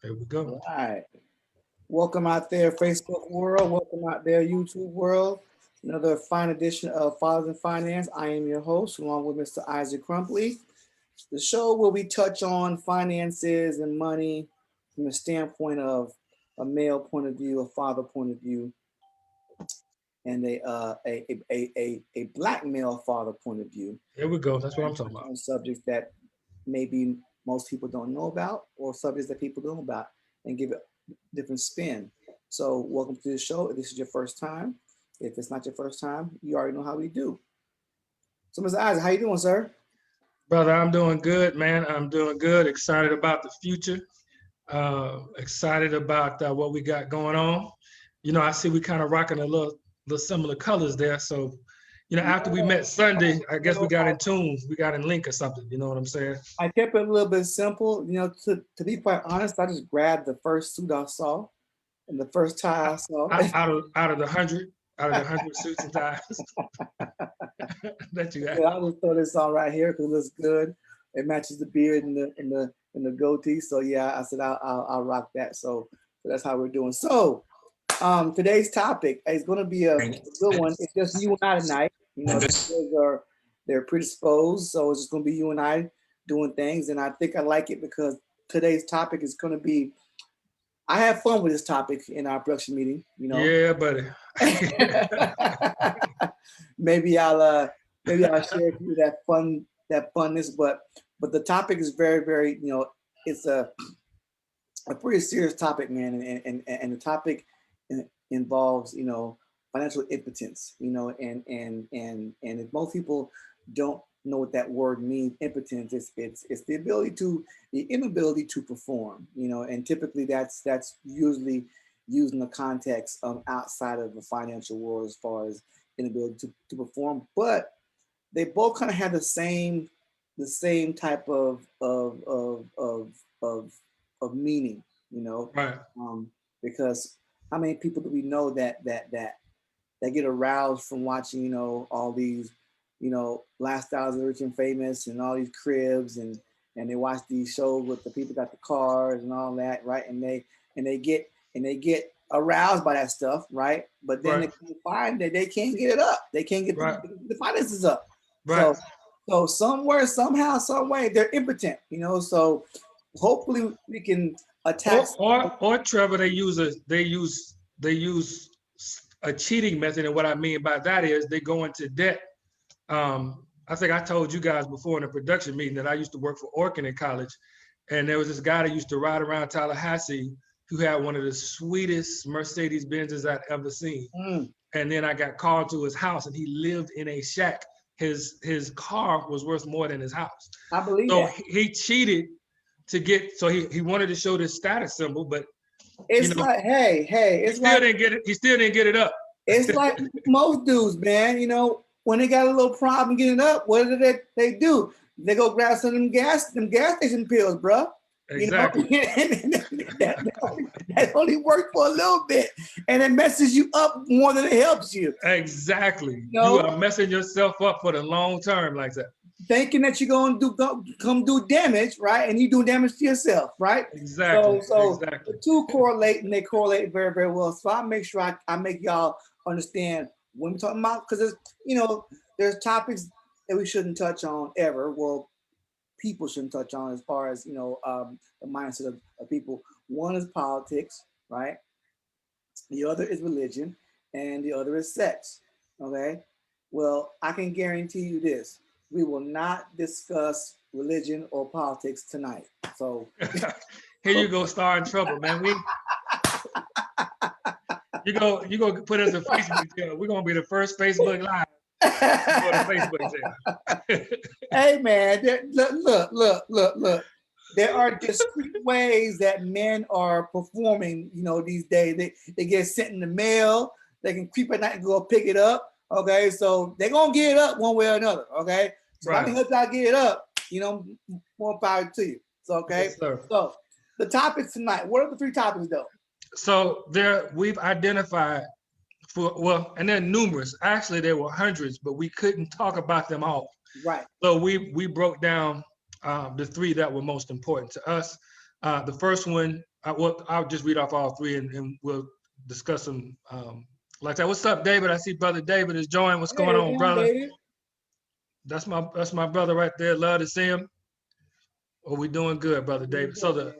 There we go. All right. Welcome out there, Facebook world. Welcome out there, YouTube world. Another fine edition of Fathers and Finance. I am your host, along with Mr. Isaac Crumpley. The show where we touch on finances and money from the standpoint of a male point of view, a father point of view, and a black male father point of view. There we go. That's what I'm And talking touch about. on subjects that maybe most people don't know about, or subjects that people know about, and give it a different spin. So, welcome to the show. If this is your first time, if it's not your first time, you already know how we do. So, Mr. Isaac, how you doing, sir? Brother, I'm doing good, man. I'm doing good. Excited about the future. Excited about what we got going on. I see we kind of rocking a little similar colors there. So, after we met Sunday, I guess we Well, got in tune. We got in link or something. You know what I'm saying? I kept it a little bit simple. To be quite honest, I just grabbed the first suit I saw and the first tie I saw. Out of the hundred suits and ties that you got. Yeah, I'll just throw this on right here because it looks good. It matches the beard and the goatee. So yeah, I said I'll rock that. So that's how we're doing. So today's topic is going to be a good one. It's just you and I tonight. The boys they're predisposed, so it's just going to be you and I doing things, and I think I like it because today's topic is going to be. I had fun with this topic in our production meeting. Yeah, buddy. Maybe I'll share with you that funness, but the topic is very very it's a pretty serious topic, man, and the topic involves financial impotence, and if most people don't know what that word means, impotence, it's the inability to perform, and typically that's usually used in the context of outside of the financial world as far as inability to perform, but they both kind of have the same type of meaning, Right. because how many people do we know that get aroused from watching, all these, lifestyles of the rich and famous and all these cribs and they watch these shows with the people got the cars and all that, right? And they get aroused by that stuff, right? But then Right. they find that they can't get it up. They can't get Right. the finances up. Right. So somewhere, somehow, some way, they're impotent, So hopefully we can attack. Or Trevor, they use a cheating method, and what I mean by that is they go into debt. I think I told you guys before in a production meeting that I used to work for Orkin in college, and there was this guy that used to ride around Tallahassee who had one of the sweetest Mercedes Benzes I'd ever seen. Mm, And then I got called to his house, and he lived in a shack. His car was worth more than his house. I believe So that. he cheated to get. So he wanted to show this status symbol, but you It's know like, hey, he still didn't get it. He still didn't get it up. it's like most dudes, man. When they got a little problem getting up, what do they do? They go grab some of them gas station pills, bro. Exactly. that only works for a little bit, and it messes you up more than it helps you. Exactly. You You know, are messing yourself up for the long term like that. thinking that you're gonna come do damage, right? And you do damage to yourself, right? Exactly. So Exactly. the two correlate, and they correlate very, very well. So I make sure I make y'all understand when we're talking about, because there's topics that we shouldn't touch on ever. Well, people shouldn't touch on as far as the mindset of people. One is politics, right? The other is religion, and the other is sex. Okay. Well, I can guarantee you this: we will not discuss religion or politics tonight. So, Here you go, star in trouble, man. You go put us in Facebook jail. We're gonna be the first Facebook live. You go to Facebook jail. hey man, look. There are discrete ways that men are performing, these days. They get sent in the mail. They can creep at night and go pick it up. Okay, so they're gonna get it up one way or another. Okay, so if I can Right. help y'all get it up, more power to you. So okay, Yes, sir. so the topics tonight. What are the three topics though? So we've identified and there are numerous. Actually, there were hundreds, but we couldn't talk about them all. Right. So we broke down the three that were most important to us. The first one, I'll just read off all three and we'll discuss them. Like that. What's up, David? I see brother David is joined. What's Hey, going what's on, going on, brother? David? That's my brother right there. Love to see him. Well, we doing good, brother David. So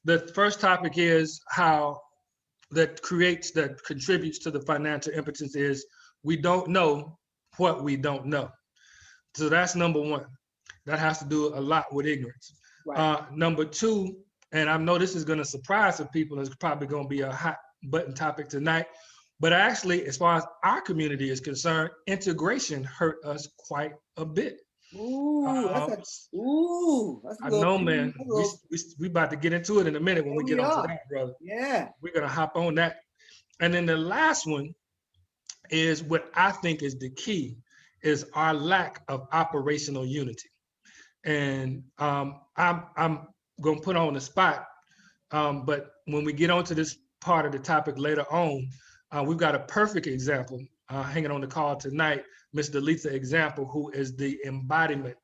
the first topic is how that contributes to the financial impotence is we don't know what we don't know. So that's number one. That has to do a lot with ignorance. Right. Number two, and I know this is going to surprise some people, it's probably going to be a hot button topic tonight, but actually, as far as our community is concerned, integration hurt us quite a bit. Ooh, that's a I little, know, man. that's a little, We about to get into it in a minute when here we get we onto are. that, brother. Yeah. We're gonna hop on that. And then the last one is what I think is the key is our lack of operational unity. And I'm gonna put on the spot, but when we get onto this part of the topic later on, we've got a perfect example hanging on the call tonight, Ms. Delisa Example, who is the embodiment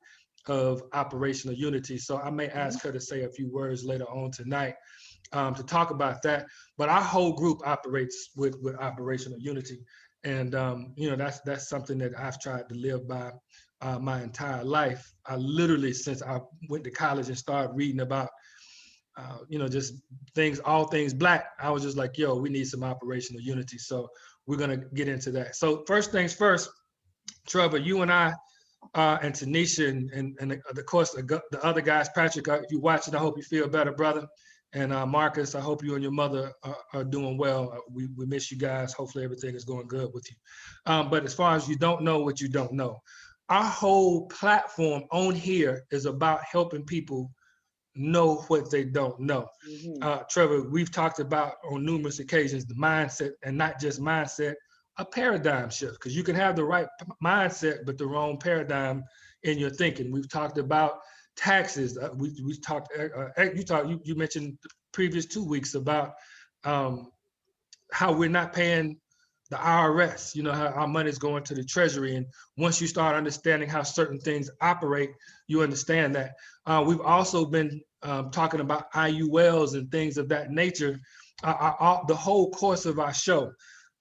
of operational unity. So I may ask her to say a few words later on tonight to talk about that. But our whole group operates with operational unity, and that's something that I've tried to live by my entire life. I literally, since I went to college and started reading about just all things Black, I was just like, yo, we need some operational unity. So we're gonna get into that. So first things first, Trevor, you and I and Tanisha and of course the other guys, Patrick, if you're watching, I hope you feel better, brother. And Marcus, I hope you and your mother are doing well. We miss you guys. Hopefully everything is going good with you. But as far as you don't know what you don't know, our whole platform on here is about helping people know what they don't know. Trevor, we've talked about on numerous occasions the mindset, and not just mindset, a paradigm shift, because you can have the right mindset but the wrong paradigm in your thinking. We've talked about taxes. We talked. You mentioned the previous 2 weeks about how we're not paying the IRS. You know how our money is going to the Treasury, and once you start understanding how certain things operate, you understand that. We've also been talking about IULs and things of that nature. The whole course of our show.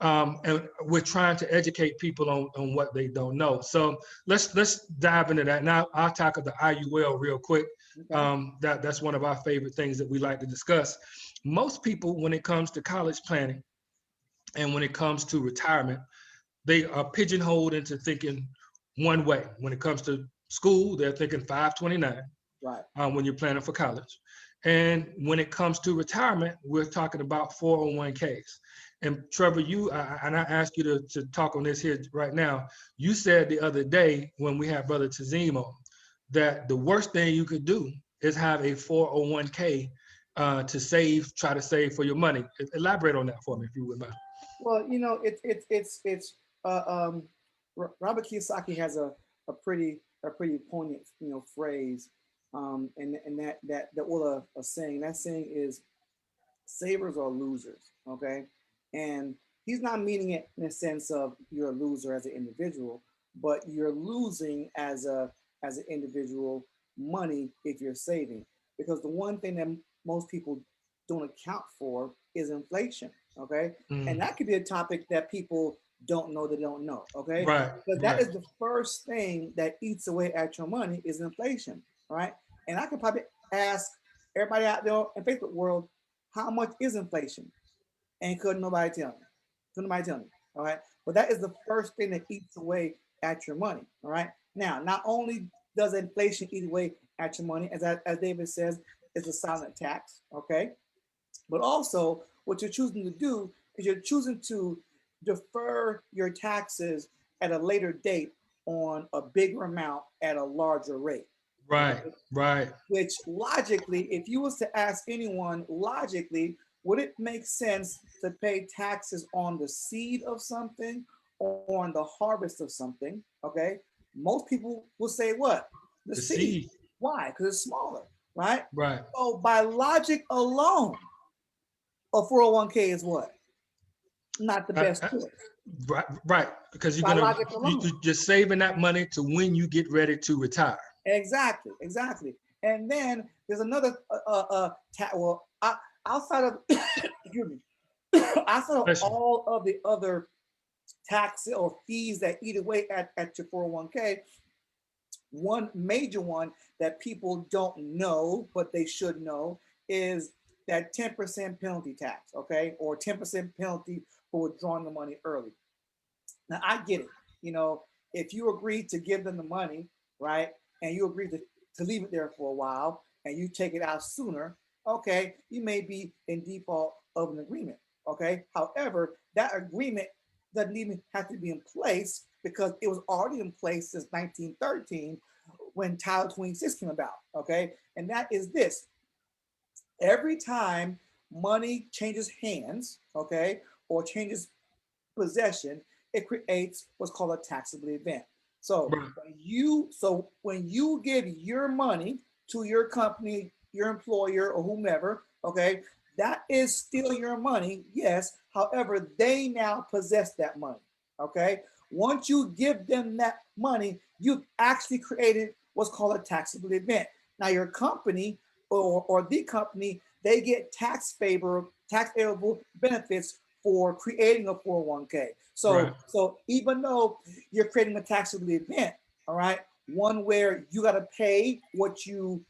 And we're trying to educate people on what they don't know. So let's dive into that. Now I'll tackle the IUL real quick. Okay. That's one of our favorite things that we like to discuss. Most people, when it comes to college planning and when it comes to retirement, they are pigeonholed into thinking one way. When it comes to school, they're thinking 529. Right. When you're planning for college. And when it comes to retirement, we're talking about 401ks. And Trevor, I ask you to talk on this here right now. You said the other day when we had Brother Tazim on that the worst thing you could do is have a 401k to try to save for your money. Elaborate on that for me, if you would mind. Well, it's Robert Kiyosaki has a pretty poignant phrase, and that what a saying. That saying is savers are losers. Okay, and he's not meaning it in a sense of you're a loser as an individual, but you're losing as an individual money if you're saving, because the one thing that most people don't account for is inflation. Okay, and that could be a topic that people don't know they don't know. Okay, Right, but that right. is the first thing that eats away at your money is inflation. Right, and I could probably ask everybody out there in Facebook world, how much is inflation? And couldn't nobody tell me. Couldn't nobody tell me. All right. But that is the first thing that eats away at your money. All right. Now, not only does inflation eat away at your money, as David says, it's a silent tax. Okay. But also, what you're choosing to do is you're choosing to defer your taxes at a later date on a bigger amount at a larger rate. Right, Okay? right. Which logically, if you was to ask anyone logically, would it make sense to pay taxes on the seed of something or on the harvest of something? Okay. Most people will say what? The The seed. seed. Why? Because it's smaller, right? Right. So by logic alone, a 401k is what? Not the best choice. Right. Because By logic alone. you're just saving that money to when you get ready to retire. Exactly, exactly. And then there's another outside of excuse me, outside of Bless you. all of the other taxes or fees that eat away at your 401k, one major one that people don't know, but they should know, is that 10% penalty tax, okay? Or 10% penalty for withdrawing the money early. Now, I get it. You know, if you agree to give them the money, right, and you agree to leave it there for a while and you take it out sooner, okay, you may be in default of an agreement, okay? However, that agreement doesn't even have to be in place because it was already in place since 1913 when Title 26 came about, okay? And that is this: every time money changes hands, okay, or changes possession, it creates what's called a taxable event. So Right. when you give your money to your company, your employer, or whomever, okay, that is still your money, yes. However, they now possess that money, okay. Once you give them that money, you've actually created what's called a taxable event. Now, your company or the company, they get tax favorable benefits for creating a 401k. Right. So even though you're creating a taxable event, all right, one where you got to pay what you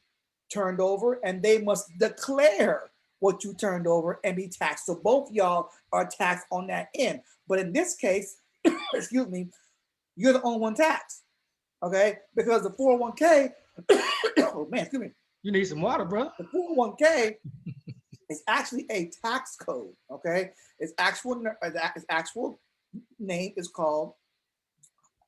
turned over and they must declare what you turned over and be taxed. So both y'all are taxed on that end. But in this case, excuse me, you're the only one taxed, okay? Because the 401k, oh man, excuse me, You need some water, brother. the 401k is actually a tax code, okay? Its actual name is called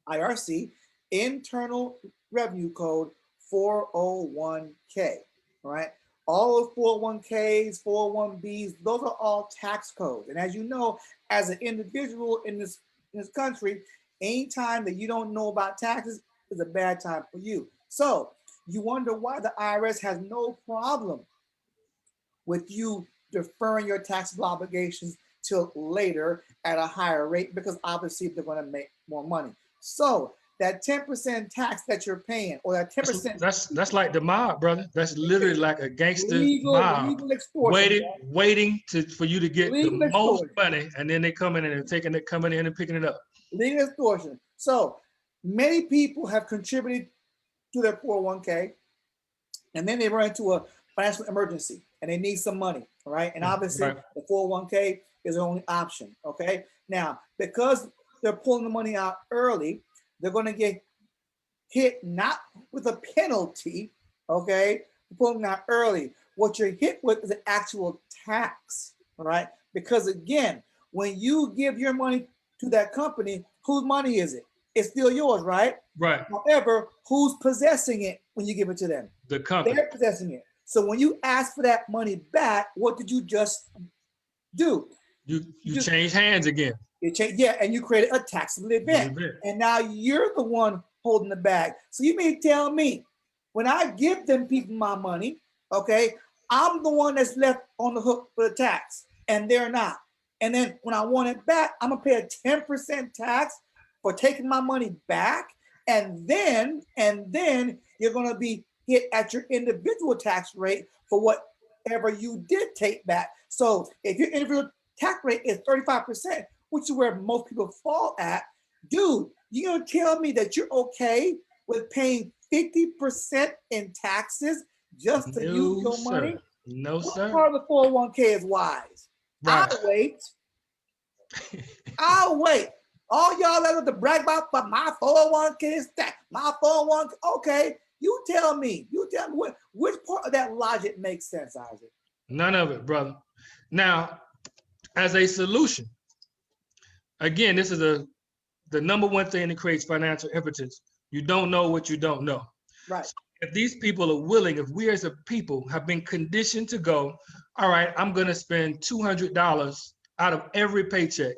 IRC, Internal Revenue Code 401k, right? All of 401ks, 401bs, those are all tax codes. And as you know, as an individual in this country, anytime that you don't know about taxes is a bad time for you. So you wonder why the IRS has no problem with you deferring your taxable obligations till later at a higher rate, because obviously they're going to make more money. So that 10% tax that you're paying, or that 10% That's like the mob, brother. That's literally like a gangster mob legal extortion, waiting for you to get the legal most extortion, money, and then they come in and taking it, coming in and picking it up. legal extortion. So many people have contributed to their 401k, and then they run into a financial emergency and they need some money, all right? And obviously Right. the 401k is their only option, okay? Now, because they're pulling the money out early, they're going to get hit not with a penalty, okay, for pulling out early. What you're hit with is an actual tax, all right? Because again, when you give your money to that company, whose money is it? It's still yours, right? Right. However, who's possessing it when you give it to them? The company. They're possessing it. So when you ask for that money back, what did you just do? You change hands again. Yeah, and you created a taxable event. And now you're the one holding the bag. So you mean tell me, when I give them people my money, okay, I'm the one that's left on the hook for the tax, and they're not. And then when I want it back, I'm gonna pay a 10% tax for taking my money back, and then you're gonna be hit at your individual tax rate for whatever you did take back. So if your individual tax rate is 35%, which is where most people fall at, dude, you gonna tell me that you're okay with paying 50% in taxes just to use your money? No, What sir. part of the 401k is wise? Right. I'll wait. I'll wait. All y'all that have to brag about, but my 401k is that, my 401k, okay, you tell me which part of that logic makes sense, Isaac? None of it, brother. Now, as a solution, again, this is the number one thing that creates financial impotence. You don't know what you don't know. Right. So if these people are willing, if we as a people have been conditioned to go, all right, I'm going to spend $200 out of every paycheck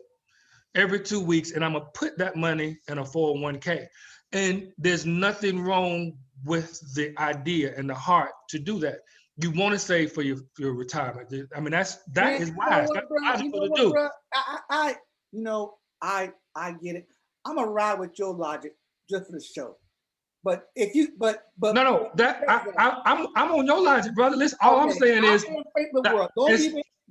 every 2 weeks, and I'm going to put that money in a 401k. And there's nothing wrong with the idea and the heart to do that. You want to save for your retirement. I mean, that is wise. That's logical to do. Bro? I get it. I'm gonna ride with your logic just for the show. But if you, No, that I'm on your logic, brother. Listen, all I'm saying is that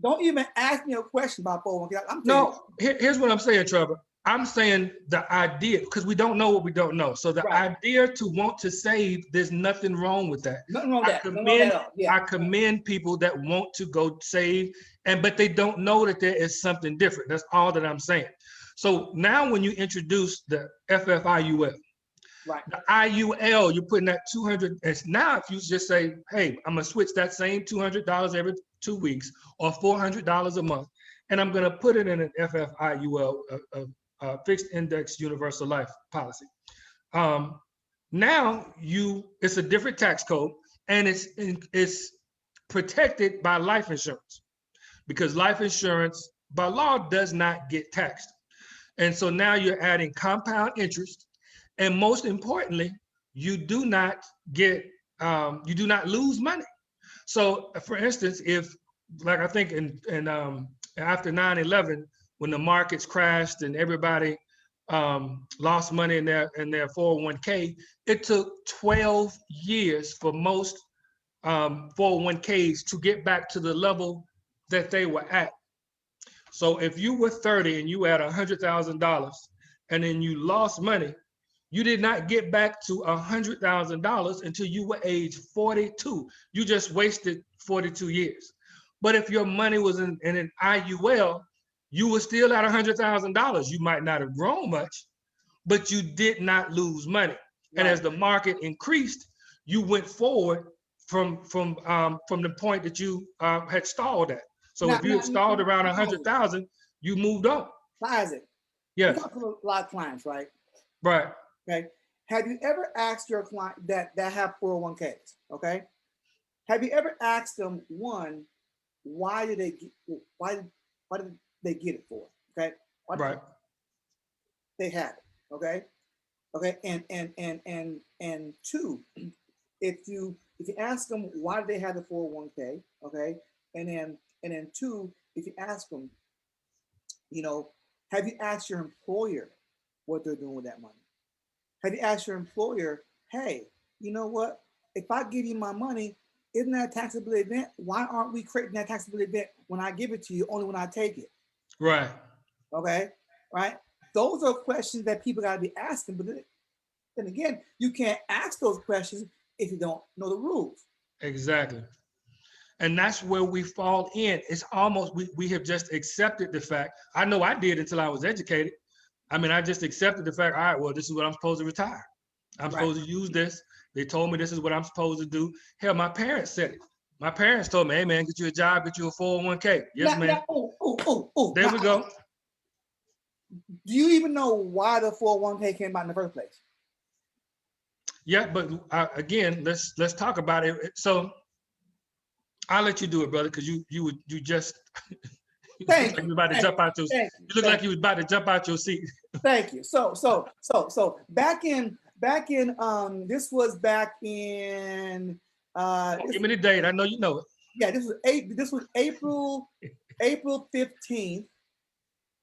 don't even ask me a question about 401k. No, here's what I'm saying, Trevor. I'm saying the idea, because we don't know what we don't know. So the idea to want to save, there's nothing wrong with that. Nothing wrong with that. I commend people that want to go save, but they don't know that there is something different. That's all that I'm saying. So now when you introduce the FFIUL, the IUL, you're putting that 200. And now if you just say, hey, I'm gonna switch that same $200 every 2 weeks or $400 a month, and I'm gonna put it in an FFIUL, a fixed index universal life policy. Now it's a different tax code, and it's protected by life insurance, because life insurance by law does not get taxed. And so now you're adding compound interest. And most importantly, you do not lose money. So for instance, if, like I think after 9/11, when the markets crashed and everybody lost money in their 401k, it took 12 years for most 401ks to get back to the level that they were at. So if you were 30 and you had $100,000 and then you lost money, you did not get back to $100,000 until you were age 42. You just wasted 42 years. But if your money was in an IUL, you were still at $100,000. You might not have grown much, but you did not lose money. And as the market increased, you went forward from the point that you had stalled at. So if you had stalled around 100,000, you moved on. Isaac, yes, you talk to a lot of clients, right? Right. Okay. Have you ever asked your client that have 401ks? Okay. Have you ever asked them, one, why did they get it for? Okay. Right. They have it. Okay. Okay. And two, if you ask them why do they have the 401k, okay, and then two, if you ask them, have you asked your employer what they're doing with that money? Have you asked your employer, hey, you know what? If I give you my money, isn't that a taxable event? Why aren't we creating that taxable event when I give it to you, only when I take it? Right. Okay. Right. Those are questions that people got to be asking. But then again, you can't ask those questions if you don't know the rules. Exactly. And that's where we fall in. It's almost, we have just accepted the fact. I know I did until I was educated. I mean, I just accepted the fact, all right, well, this is what I'm supposed to retire. I'm supposed to use this. They told me this is what I'm supposed to do. Hell, my parents said it. My parents told me, hey, man, get you a job, get you a 401k. Yes, man. There we go. Do you even know why the 401k came out in the first place? Yeah, but again, let's talk about it. So I'll let you do it, brother, because you just you look like you was about to jump out your seat. You look like you was about to jump out your seat. Thank you. So back in this was back in give me the date. I know you know it. Yeah, this was April 15th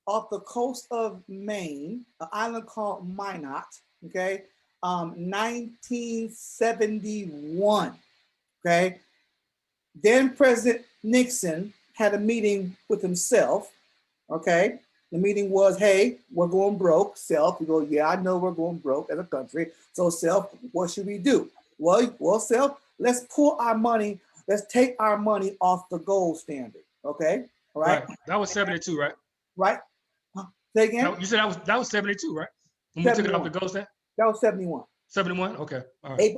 off the coast of Maine, an island called Minot, okay? 1971. Okay. Then President Nixon had a meeting with himself. Okay. The meeting was, hey, we're going broke. Self, we go, yeah, I know we're going broke as a country. So self, what should we do? Well, self, let's pull our money. Let's take our money off the gold standard. Okay. All right. That was 72, right? Right. Say again. You said that was 72, right? When we took it off the gold standard? That was 71. 71? Okay. All right.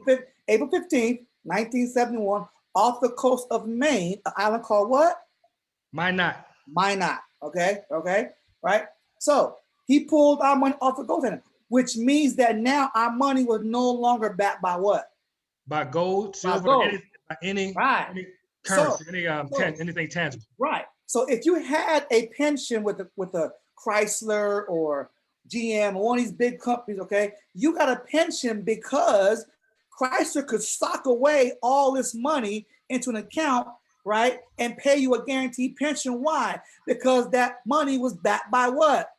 April 15th, 1971, off the coast of Maine, an island called what? Minot. Okay. Right. So he pulled our money off the gold standard, which means that now our money was no longer backed by what? By gold, silver, any currency, anything tangible. Right. So if you had a pension with a Chrysler or GM or one of these big companies, okay, you got a pension because Chrysler could stock away all this money into an account, right, and pay you a guaranteed pension. Why? Because that money was backed by what?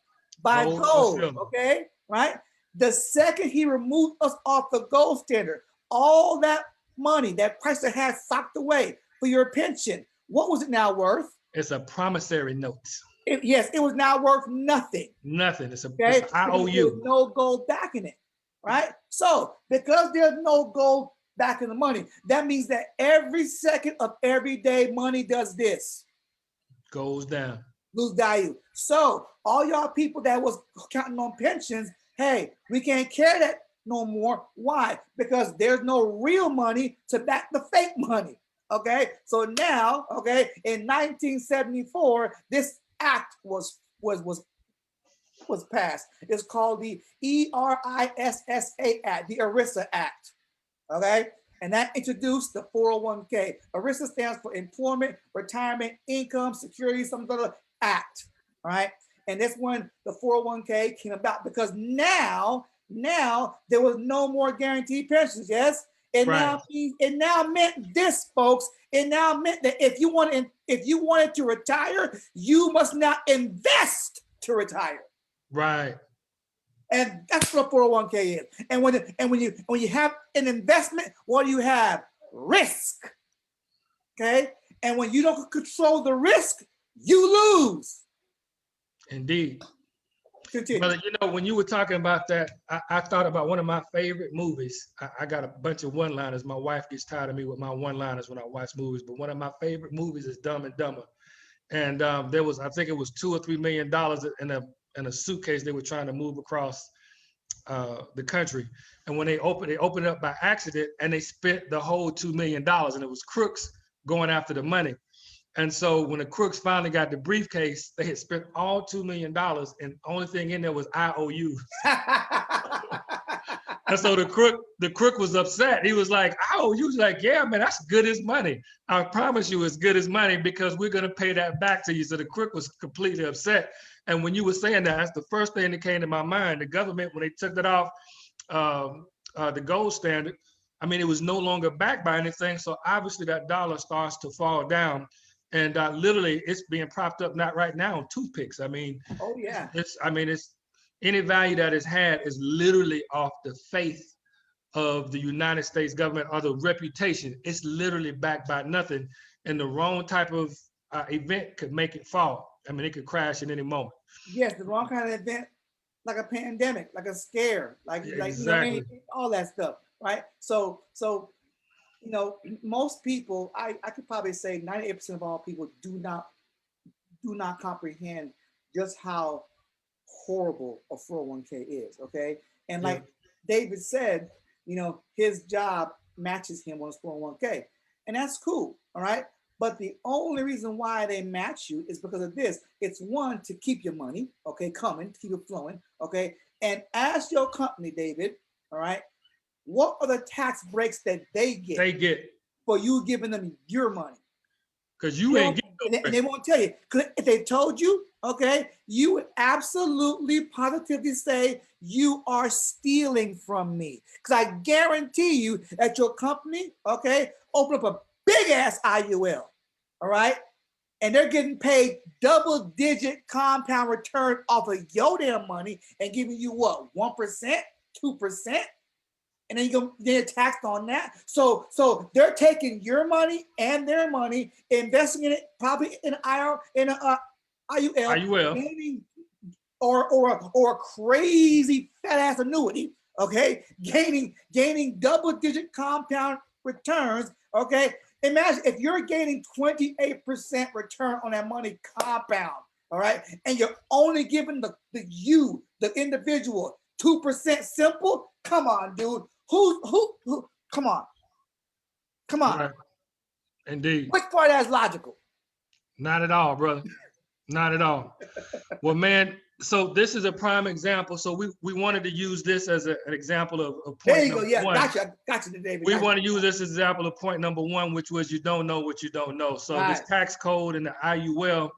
By gold. Okay, right? The second he removed us off the gold standard, all that money that Chrysler had socked away for your pension, what was it now worth? It's a promissory note. Yes, it was now worth nothing. Nothing. It's Okay, it's IOU. no gold backing it, right? So because there's no gold backing the money, that means that every second of everyday money does this. Goes down. Lose value. So all y'all people that was counting on pensions, hey, we can't carry that no more. Why? Because there's no real money to back the fake money. Okay, so now, okay, in 1974, this act was passed. It's called the ERISA Act, the ERISA Act. Okay, and that introduced the 401k. ERISA stands for Employment, Retirement, Income, Security, some sort of act. All right, and that's when the 401k came about, because now there was no more guaranteed pensions. Yes. It now meant this, folks. It now meant that if you wanted to retire, you must now invest to retire. Right. And that's what a 401k is. And when you have an investment, what do you have? Risk. Okay. And when you don't control the risk, you lose. Indeed. Continue. Brother, you know, when you were talking about that, I thought about one of my favorite movies. I got a bunch of one-liners. My wife gets tired of me with my one-liners when I watch movies, but one of my favorite movies is Dumb and Dumber. And there was, I think it was $2 or $3 million in a suitcase they were trying to move across the country. And when they opened it up by accident, and they spent the whole $2 million, and it was crooks going after the money. And so when the crooks finally got the briefcase, they had spent all $2 million, and the only thing in there was IOUs. And so the crook was upset. He was like, IOUs? Like, yeah, man, that's good as money. I promise you it's good as money, because we're going to pay that back to you. So the crook was completely upset. And when you were saying that, that's the first thing that came to my mind. The government, when they took it off the gold standard, I mean, it was no longer backed by anything. So obviously that dollar starts to fall down. And literally, it's being propped up, not right now, on toothpicks. I mean, oh yeah, it's any value that it's had is literally off the faith of the United States government or the reputation. It's literally backed by nothing, and the wrong type of event could make it fall. I mean, it could crash at any moment. Yes, the wrong kind of event, like a pandemic, like a scare, like exactly. You know, all that stuff, right? So you know, most people, I could probably say 98% of all people do not comprehend just how horrible a 401k is. Okay, and like David said, you know, his job matches him on his 401k, and that's cool. All right. But the only reason why they match you is because of this. It's one, to keep your money, okay, coming, to keep it flowing, okay. And as your company, David, all right, what are the tax breaks that they get for you giving them your money? Because you ain't getting and they won't tell you. Because if they told you, okay, you would absolutely positively say you are stealing from me. Because I guarantee you that your company, okay, open up a big ass IUL, all right? And they're getting paid double-digit compound return off of your damn money and giving you what, 1%, 2%? And then they're taxed on that. So they're taking your money and their money, investing in it, probably in IUL, gaining, or a crazy fat ass annuity, okay, gaining double-digit compound returns, okay. Imagine if you're gaining 28% return on that money compound, all right, and you're only giving the individual 2% simple. Come on, dude. Who? Come on. Right. Indeed. Which part that's logical? Not at all, brother. Not at all. Well, man, so this is a prime example. So we wanted to use this as an example of point there you number go. Yeah, one. Gotcha, David. We want to use this as an example of point number one, which was you don't know what you don't know. So this tax code and the IUL,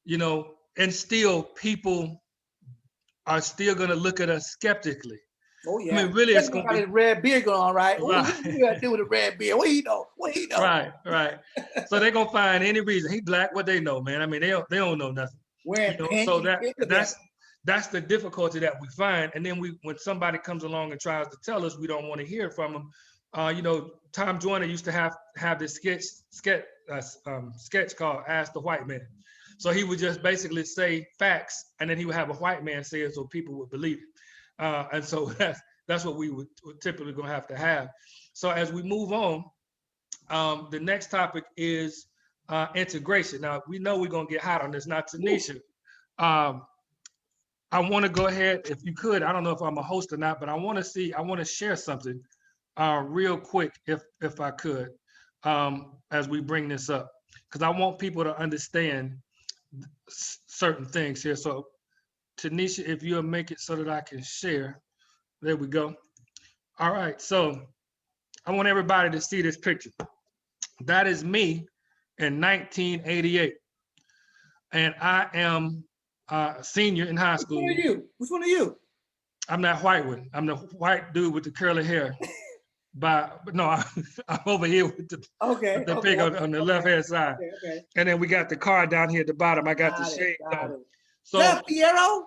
you know, and still people are still going to look at us skeptically. Oh yeah. I mean, really, it's going to be red beard going on, right? What you got to do with a red beard? What he know? Right. So they're gonna find any reason. He black. What they know, man. I mean, they don't know nothing. You know? So that's the difficulty that we find. And then when somebody comes along and tries to tell us, we don't want to hear from them. Tom Joyner used to have this sketch called "Ask the White Man." So he would just basically say facts, and then he would have a white man say it so people would believe it. And so that's what we would typically gonna have to have. So as we move on, the next topic is integration. Now we know we're gonna get hot on this. Now, Tanisha, I want to go ahead, if you could. I don't know if I'm a host or not, but I want to share something real quick, if I could, as we bring this up, because I want people to understand certain things here. So, Tanisha, if you'll make it so that I can share. There we go. All right. So, I want everybody to see this picture. That is me in 1988, and I am a senior in high school. Which one are you? Which one are you? I'm that white one. I'm the white dude with the curly hair. But no, I'm over here with the pig on the left hand side. Okay. And then we got the car down here at the bottom. I got the shade on. So that Fiero?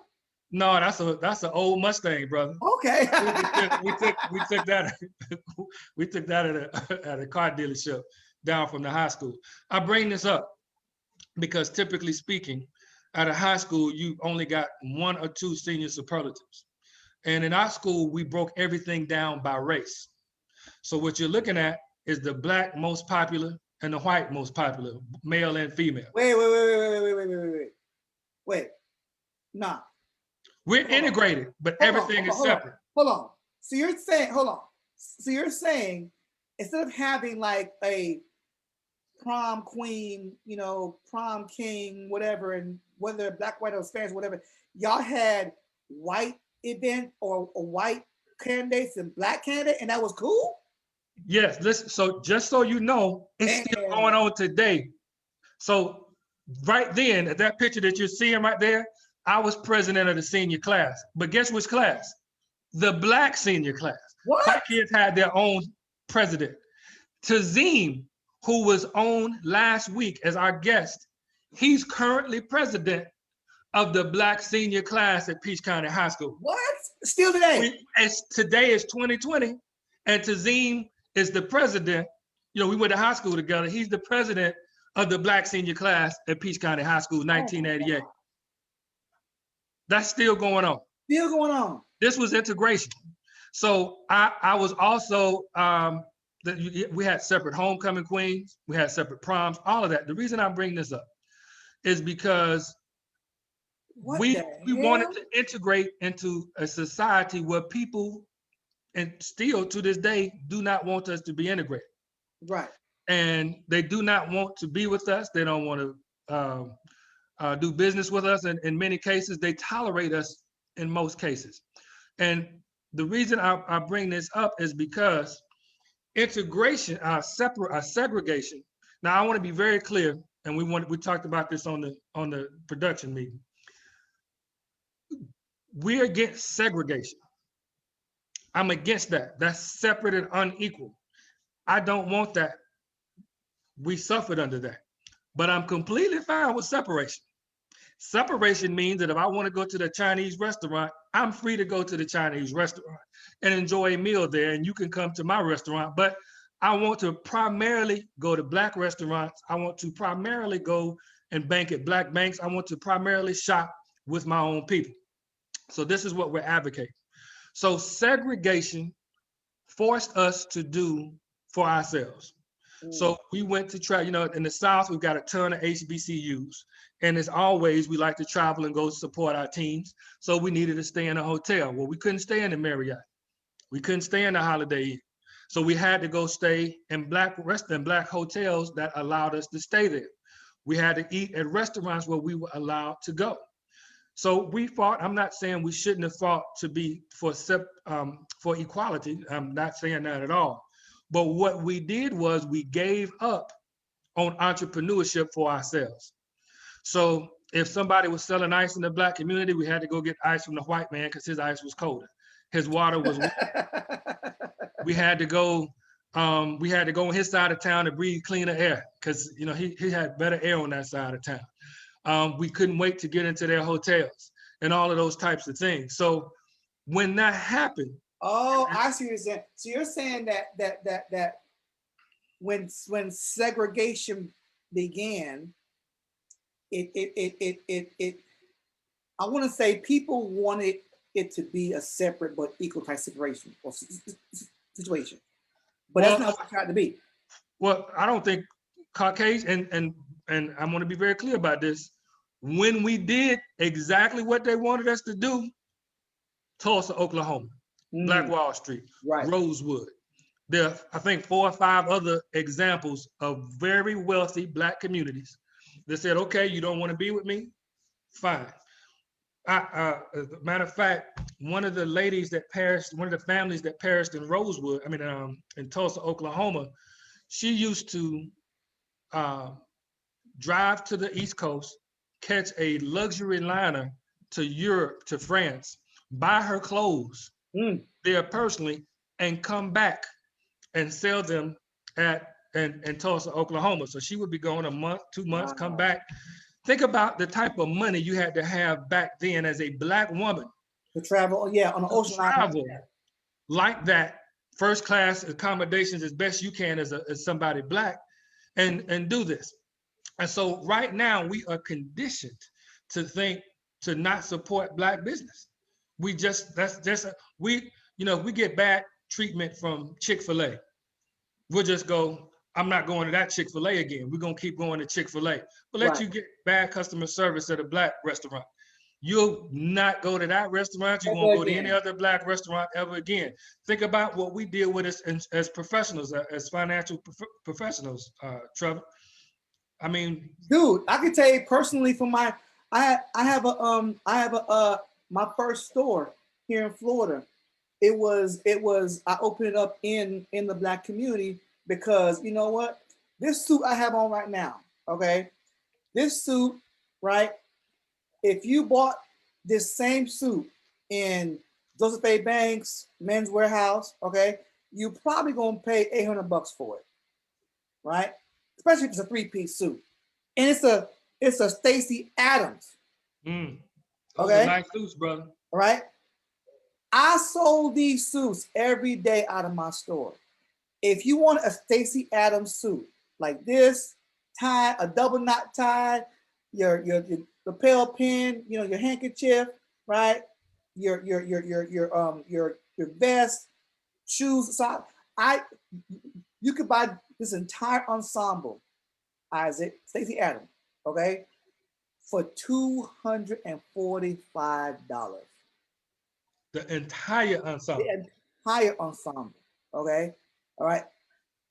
No, that's an old Mustang, brother. Okay. we took that at a car dealership down from the high school. I bring this up because typically speaking, at a high school, you only got 1 or 2 senior superlatives. And in our school, we broke everything down by race. So what you're looking at is the black most popular and the white most popular, male and female. Wait. Nah. We're integrated, but everything is separate. Hold on. So you're saying, instead of having like a prom queen, prom king, whatever, and whether black, white, or Spanish, whatever, y'all had white event or white candidates and black candidate, and that was cool? Yes, listen, so just so you know, it's still going on today. So right then, at that picture that you're seeing right there, I was president of the senior class. But guess which class? The black senior class. What? White kids had their own president. Tazim, who was on last week as our guest, he's currently president of the black senior class at Peach County High School. What? Still today? Today is 2020, and Tazim is the president. We went to high school together. He's the president of the black senior class at Peach County High School, 1988. That's still going on. Still going on. This was integration. So I was also, we had separate homecoming queens, we had separate proms, all of that. The reason I bring this up is because we wanted to integrate into a society where people, and still to this day, do not want us to be integrated. Right. And they do not want to be with us. They don't want to do business with us. And in many cases, they tolerate us in most cases. And the reason I bring this up is because integration, segregation. Now, I want to be very clear, and we talked about this on the production meeting. We're against segregation. I'm against that. That's separate and unequal. I don't want that. We suffered under that. But I'm completely fine with separation. Separation means that if I want to go to the Chinese restaurant, I'm free to go to the Chinese restaurant and enjoy a meal there, and you can come to my restaurant. But I want to primarily go to black restaurants. I want to primarily go and bank at black banks. I want to primarily shop with my own people. So this is what we're advocating. So segregation forced us to do for ourselves. So we went to try, in the South, we've got a ton of HBCUs. And as always, we like to travel and go support our teams. So we needed to stay in a hotel. Well, we couldn't stay in the Marriott. We couldn't stay in the Holiday Inn. So we had to go stay in black hotels that allowed us to stay there. We had to eat at restaurants where we were allowed to go. So we fought. I'm not saying we shouldn't have fought to be for equality. I'm not saying that at all. But what we did was we gave up on entrepreneurship for ourselves. So if somebody was selling ice in the black community, we had to go get ice from the white man because his ice was colder. His water was we had to go on his side of town to breathe cleaner air because he had better air on that side of town. We couldn't wait to get into their hotels. and all of those types of things. So when that happened, Oh, I see what you're saying. So you're saying that when segregation began, it I want to say people wanted it to be a separate but equal type situation or situation, but that's not what it tried to be. Well, I don't think Caucasian, and I'm going to be very clear about this. When we did exactly what they wanted us to do, Tulsa, Oklahoma, Black Wall Street, Right. Rosewood. There are, I think, 4 or 5 other examples of very wealthy Black communities that said, okay, you don't want to be with me? Fine. As a matter of fact, one of the ladies that perished, one of the families that perished in Rosewood, in Tulsa, Oklahoma, she used to drive to the East Coast, catch a luxury liner to Europe, to France, buy her clothes there personally, and come back and sell them in Tulsa, Oklahoma. So she would be going a month, 2 months, come back. Think about the type of money you had to have back then as a Black woman to travel, on the ocean travel like that, first class accommodations as best you can as somebody Black, and do this. And so right now we are conditioned to think, to not support Black business. We just, we get bad treatment from Chick-fil-A, we'll just go, I'm not going to that Chick-fil-A again. We're going to keep going to Chick-fil-A. But let you get bad customer service at a Black restaurant. You'll not go to that restaurant. You won't go to any other Black restaurant ever again. Think about what we deal with as professionals, as financial professionals, Trevor. I mean, dude, I can tell you personally from my, I have my first store here in Florida. It was I opened it up in the Black community because, you know what, this suit I have on right now, okay, this suit, right, if you bought this same suit in Joseph A. Banks Men's Warehouse, okay, you probably gonna pay $800 for it, right, especially if it's a 3-piece suit, and it's a Stacey Adams. Those are nice suits, brother. Right? I sold these suits every day out of my store. If you want a Stacey Adams suit like this, tie, a double knot tie, your lapel pin, your handkerchief, right? Your vest, shoes, socks. You could buy this entire ensemble, Isaac, Stacey Adams, okay, for $245. The entire ensemble. The entire ensemble. Okay. All right.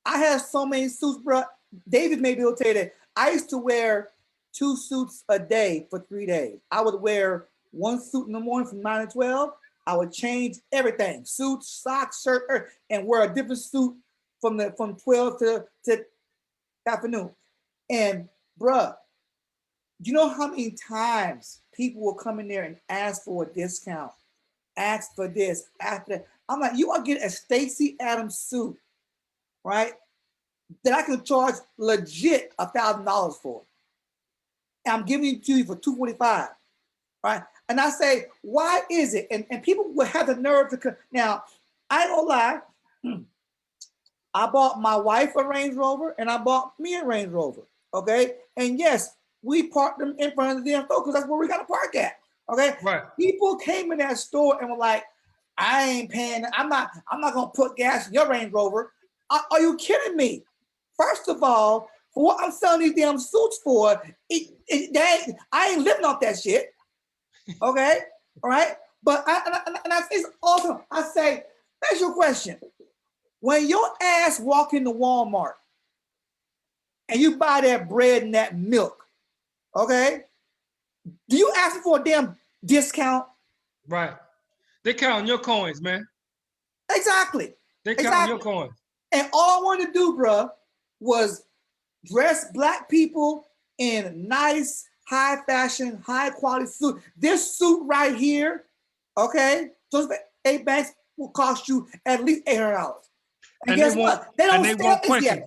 I have so many suits, bro. David may be able to tell you that I used to wear 2 suits a day for 3 days. I would wear 1 suit in the morning from 9 to 12. I would change everything, suits, socks, shirt, and wear a different suit from 12 to afternoon. And bruh, you know how many times people will come in there and ask for a discount, ask for this, after that. I'm like, you are getting a Stacey Adams suit, right? That I can charge legit $1,000 for. And I'm giving it to you for $245, right? And I say, why is it? And people will have the nerve to come. Now, I ain't gonna lie. I bought my wife a Range Rover and I bought me a Range Rover, okay? And yes, we parked them in front of the damn store because that's where we got to park at, okay? Right. People came in that store and were like, I ain't paying, I'm not gonna put gas in your Range Rover. Are you kidding me? First of all, for what I'm selling these damn suits for, I ain't living off that shit, okay? All right? But I say awesome. I say, special question. When your ass walk into Walmart and you buy that bread and that milk, okay, do you ask for a damn discount? Right. They counting your coins, man. Exactly. They counting your coins. And all I wanted to do, bruh, was dress Black people in nice, high fashion, high quality suit. This suit right here, okay, Joseph A. Banks will cost you at least $800. And guess what? They won't question it.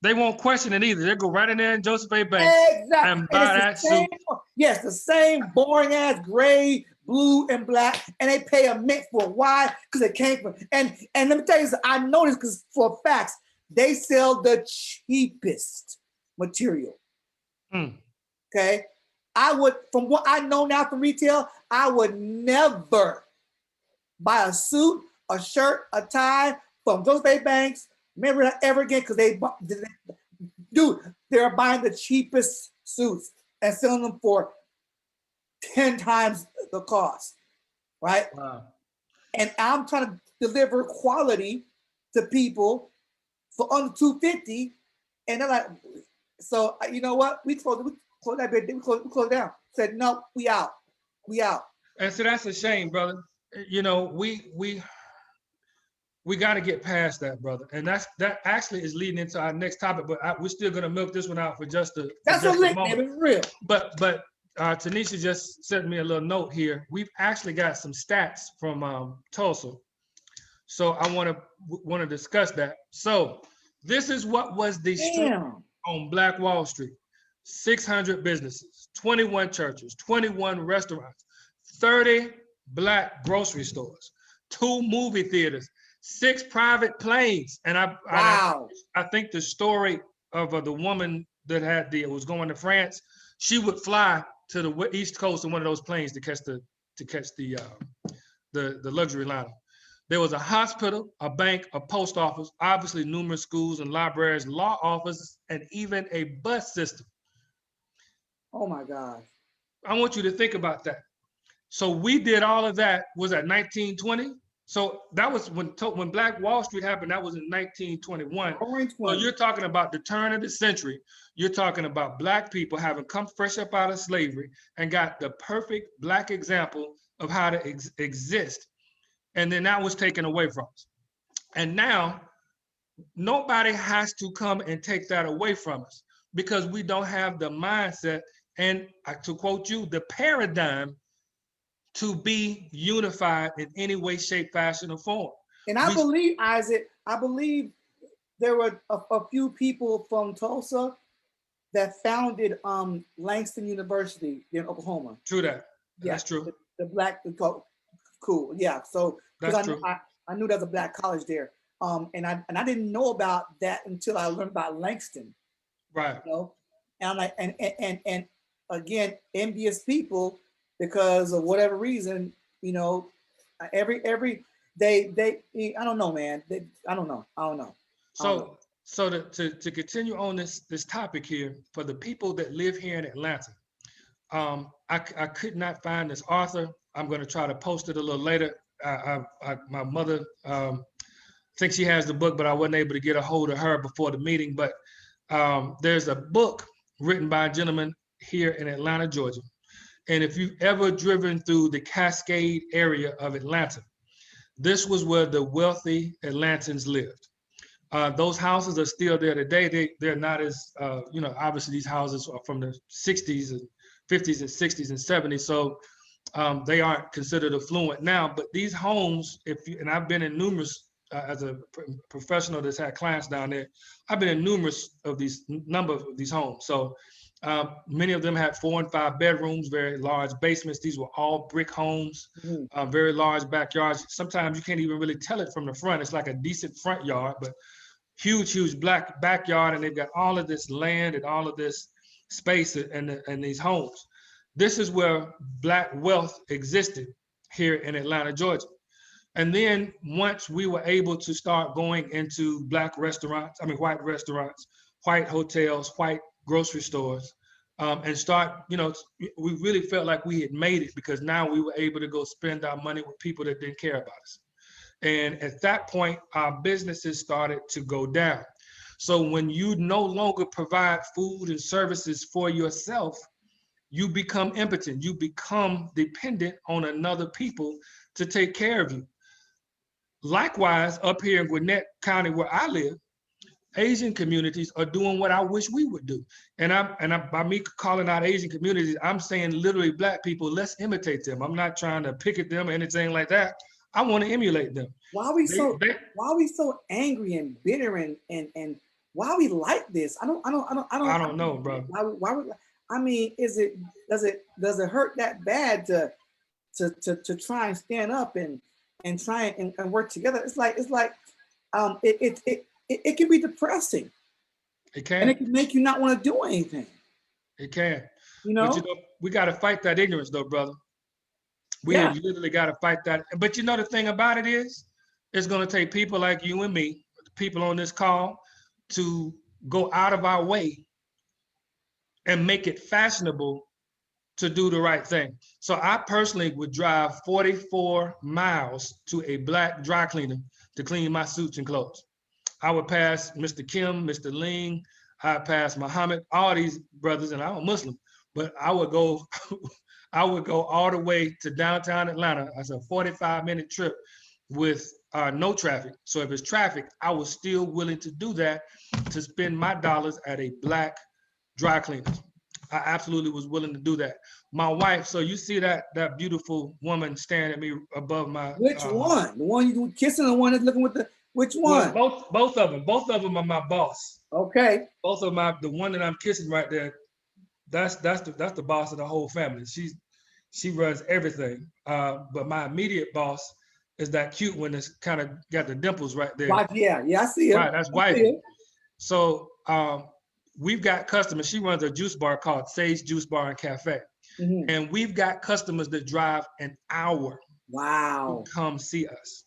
They won't question it either. They go right in there in Joseph A. Banks and buy that suit. Yes, the same boring ass gray, blue and black, and they pay a mint for it. Why? Because it came from, and let me tell you, I know this because for facts, they sell the cheapest material. Okay. I would, from what I know now from retail, I would never buy a suit, a shirt, a tie from those banks, never ever again, because they're buying the cheapest suits and selling them for 10 times the cost, right? Wow. And I'm trying to deliver quality to people for under $250, and they're like, so you know what? We closed that bit. We closed down. Said no, we out. And so that's a shame, brother. You know, we got to get past that, brother. And that actually is leading into our next topic. But we're still gonna milk this one out for just a moment. It's real. But Tanisha just sent me a little note here. We've actually got some stats from Tulsa, so I want to discuss that. So this is what was the street on Black Wall Street: 600 businesses, 21 churches, 21 restaurants, 30 Black grocery stores, 2 movie theaters, 6 private planes. And I think the story of the woman that was going to France, she would fly to the East Coast in one of those planes to catch the luxury liner. There was a hospital, a bank, a post office, obviously numerous schools and libraries, law offices, and even a bus system. Oh my God. I want you to think about that. So we did all of that, was that 1920? So that was when Black Wall Street happened, that was in 1921. So you're talking about the turn of the century. You're talking about Black people having come fresh up out of slavery and got the perfect Black example of how to exist. And then that was taken away from us. And now nobody has to come and take that away from us because we don't have the mindset and, to quote you, the paradigm to be unified in any way, shape, fashion, or form. And I believe, Isaac, there were a few people from Tulsa that founded Langston University in Oklahoma. True that. Yeah, that's true. Cool. Yeah. So that's true. I knew there was a Black college there. And I didn't know about that until I learned about Langston. Right. You know? And I'm like, and again, envious people, because of whatever reason, you know, every they I don't know, man. I don't know. So to continue on this topic here, for the people that live here in Atlanta, I could not find this author. I'm going to try to post it a little later. My mother thinks she has the book, but I wasn't able to get a hold of her before the meeting. But there's a book written by a gentleman here in Atlanta, Georgia. And if you've ever driven through the Cascade area of Atlanta, this was where the wealthy Atlantans lived. Those houses are still there today. They're not as, obviously these houses are from the 60s and 50s and 60s and 70s. So they aren't considered affluent now, but these homes, and I've been in numerous, as a professional that's had clients down there, I've been in number of these homes. So many of them had 4 and 5 bedrooms, very large basements. These were all brick homes, very large backyards. Sometimes you can't even really tell it from the front. It's like a decent front yard, but huge Black backyard. And they've got all of this land and all of this space and these homes. This is where Black wealth existed here in Atlanta, Georgia. And then once we were able to start going into white restaurants, white hotels, white grocery stores, and start, we really felt like we had made it, because now we were able to go spend our money with people that didn't care about us. And at that point, our businesses started to go down. So when you no longer provide food and services for yourself, you become impotent. You become dependent on another people to take care of you. Likewise, up here in Gwinnett County, where I live, Asian communities are doing what I wish we would do. And by me calling out Asian communities, I'm saying literally Black people, let's imitate them. I'm not trying to pick at them or anything like that. I want to emulate them. Why are we so angry and bitter and why are we like this? I don't know, bro. Why I mean, does it hurt that bad to to try and stand up and try and work together. It's like it can be depressing. It And it can. can make you not want to do anything. It can. You But know? we got to fight that ignorance, though, brother. We Yeah. have literally got to fight that. But the thing about it is, it's going to take people like you and me, people on this call, to go out of our way and make it fashionable to do the right thing. So I personally would drive 44 miles to a black dry cleaner to clean my suits and clothes. I would pass Mr. Kim, Mr. Ling, I'd pass Muhammad, all these brothers, and I'm a Muslim, but I would go I would go all the way to downtown Atlanta. That's a 45-minute trip with no traffic. So if it's traffic, I was still willing to do that to spend my dollars at a black dry cleaner. I absolutely was willing to do that. My wife, so you see that beautiful woman staring at me above my. Which one? The one you kissing, the one that's looking with the, which one? Well, both of them. Both of them are my boss. Okay. Both of the one that I'm kissing right there, that's the boss of the whole family. She runs everything. But my immediate boss is that cute one that's kind of got the dimples right there. Right, yeah, I see her. Right, that's wifey. So we've got customers. She runs a juice bar called Sage Juice Bar and Cafe. Mm-hmm. And we've got customers that drive an hour to come see us.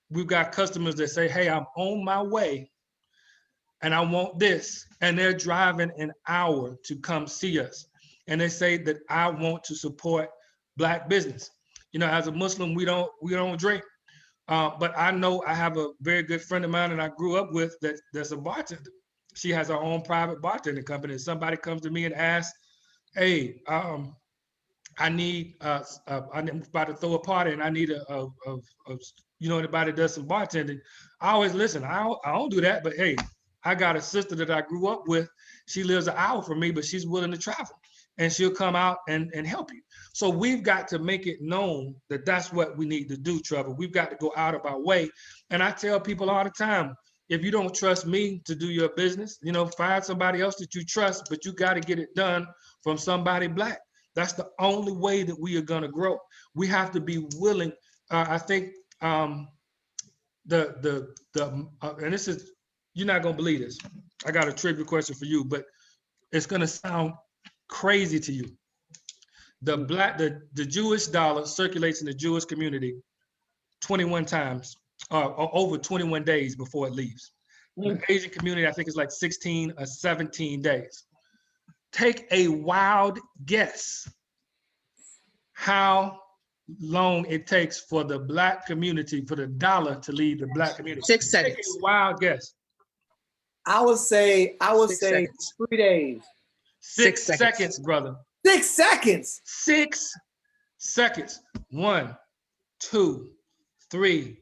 We've got customers that say, hey, I'm on my way and I want this. And they're driving an hour to come see us. And they say that I want to support Black business. As a Muslim, we don't drink. But I know I have a very good friend of mine that I grew up with that's a bartender. She has her own private bartending company. And somebody comes to me and asks, hey, I'm about to throw a party and I need anybody that does some bartending. I always listen. I don't do that, but hey, I got a sister that I grew up with. She lives an hour from me, but she's willing to travel and she'll come out and help you. So we've got to make it known that that's what we need to do, Trevor. We've got to go out of our way. And I tell people all the time, if you don't trust me to do your business, find somebody else that you trust, but you got to get it done from somebody Black. That's the only way that we are going to grow. We have to be willing. I think and this is, you're not going to believe this. I got a trivia question for you, but it's going to sound crazy to you. The Jewish dollar circulates in the Jewish community 21 times, or over 21 days before it leaves. The Asian community, I think, is like 16 or 17 days. Take a wild guess how long it takes for the Black community, for the dollar to leave the Black community. 6 seconds. Take a wild guess. I would say 3 days. 6 seconds, brother. 6 seconds. 6 seconds. 1, 2, 3,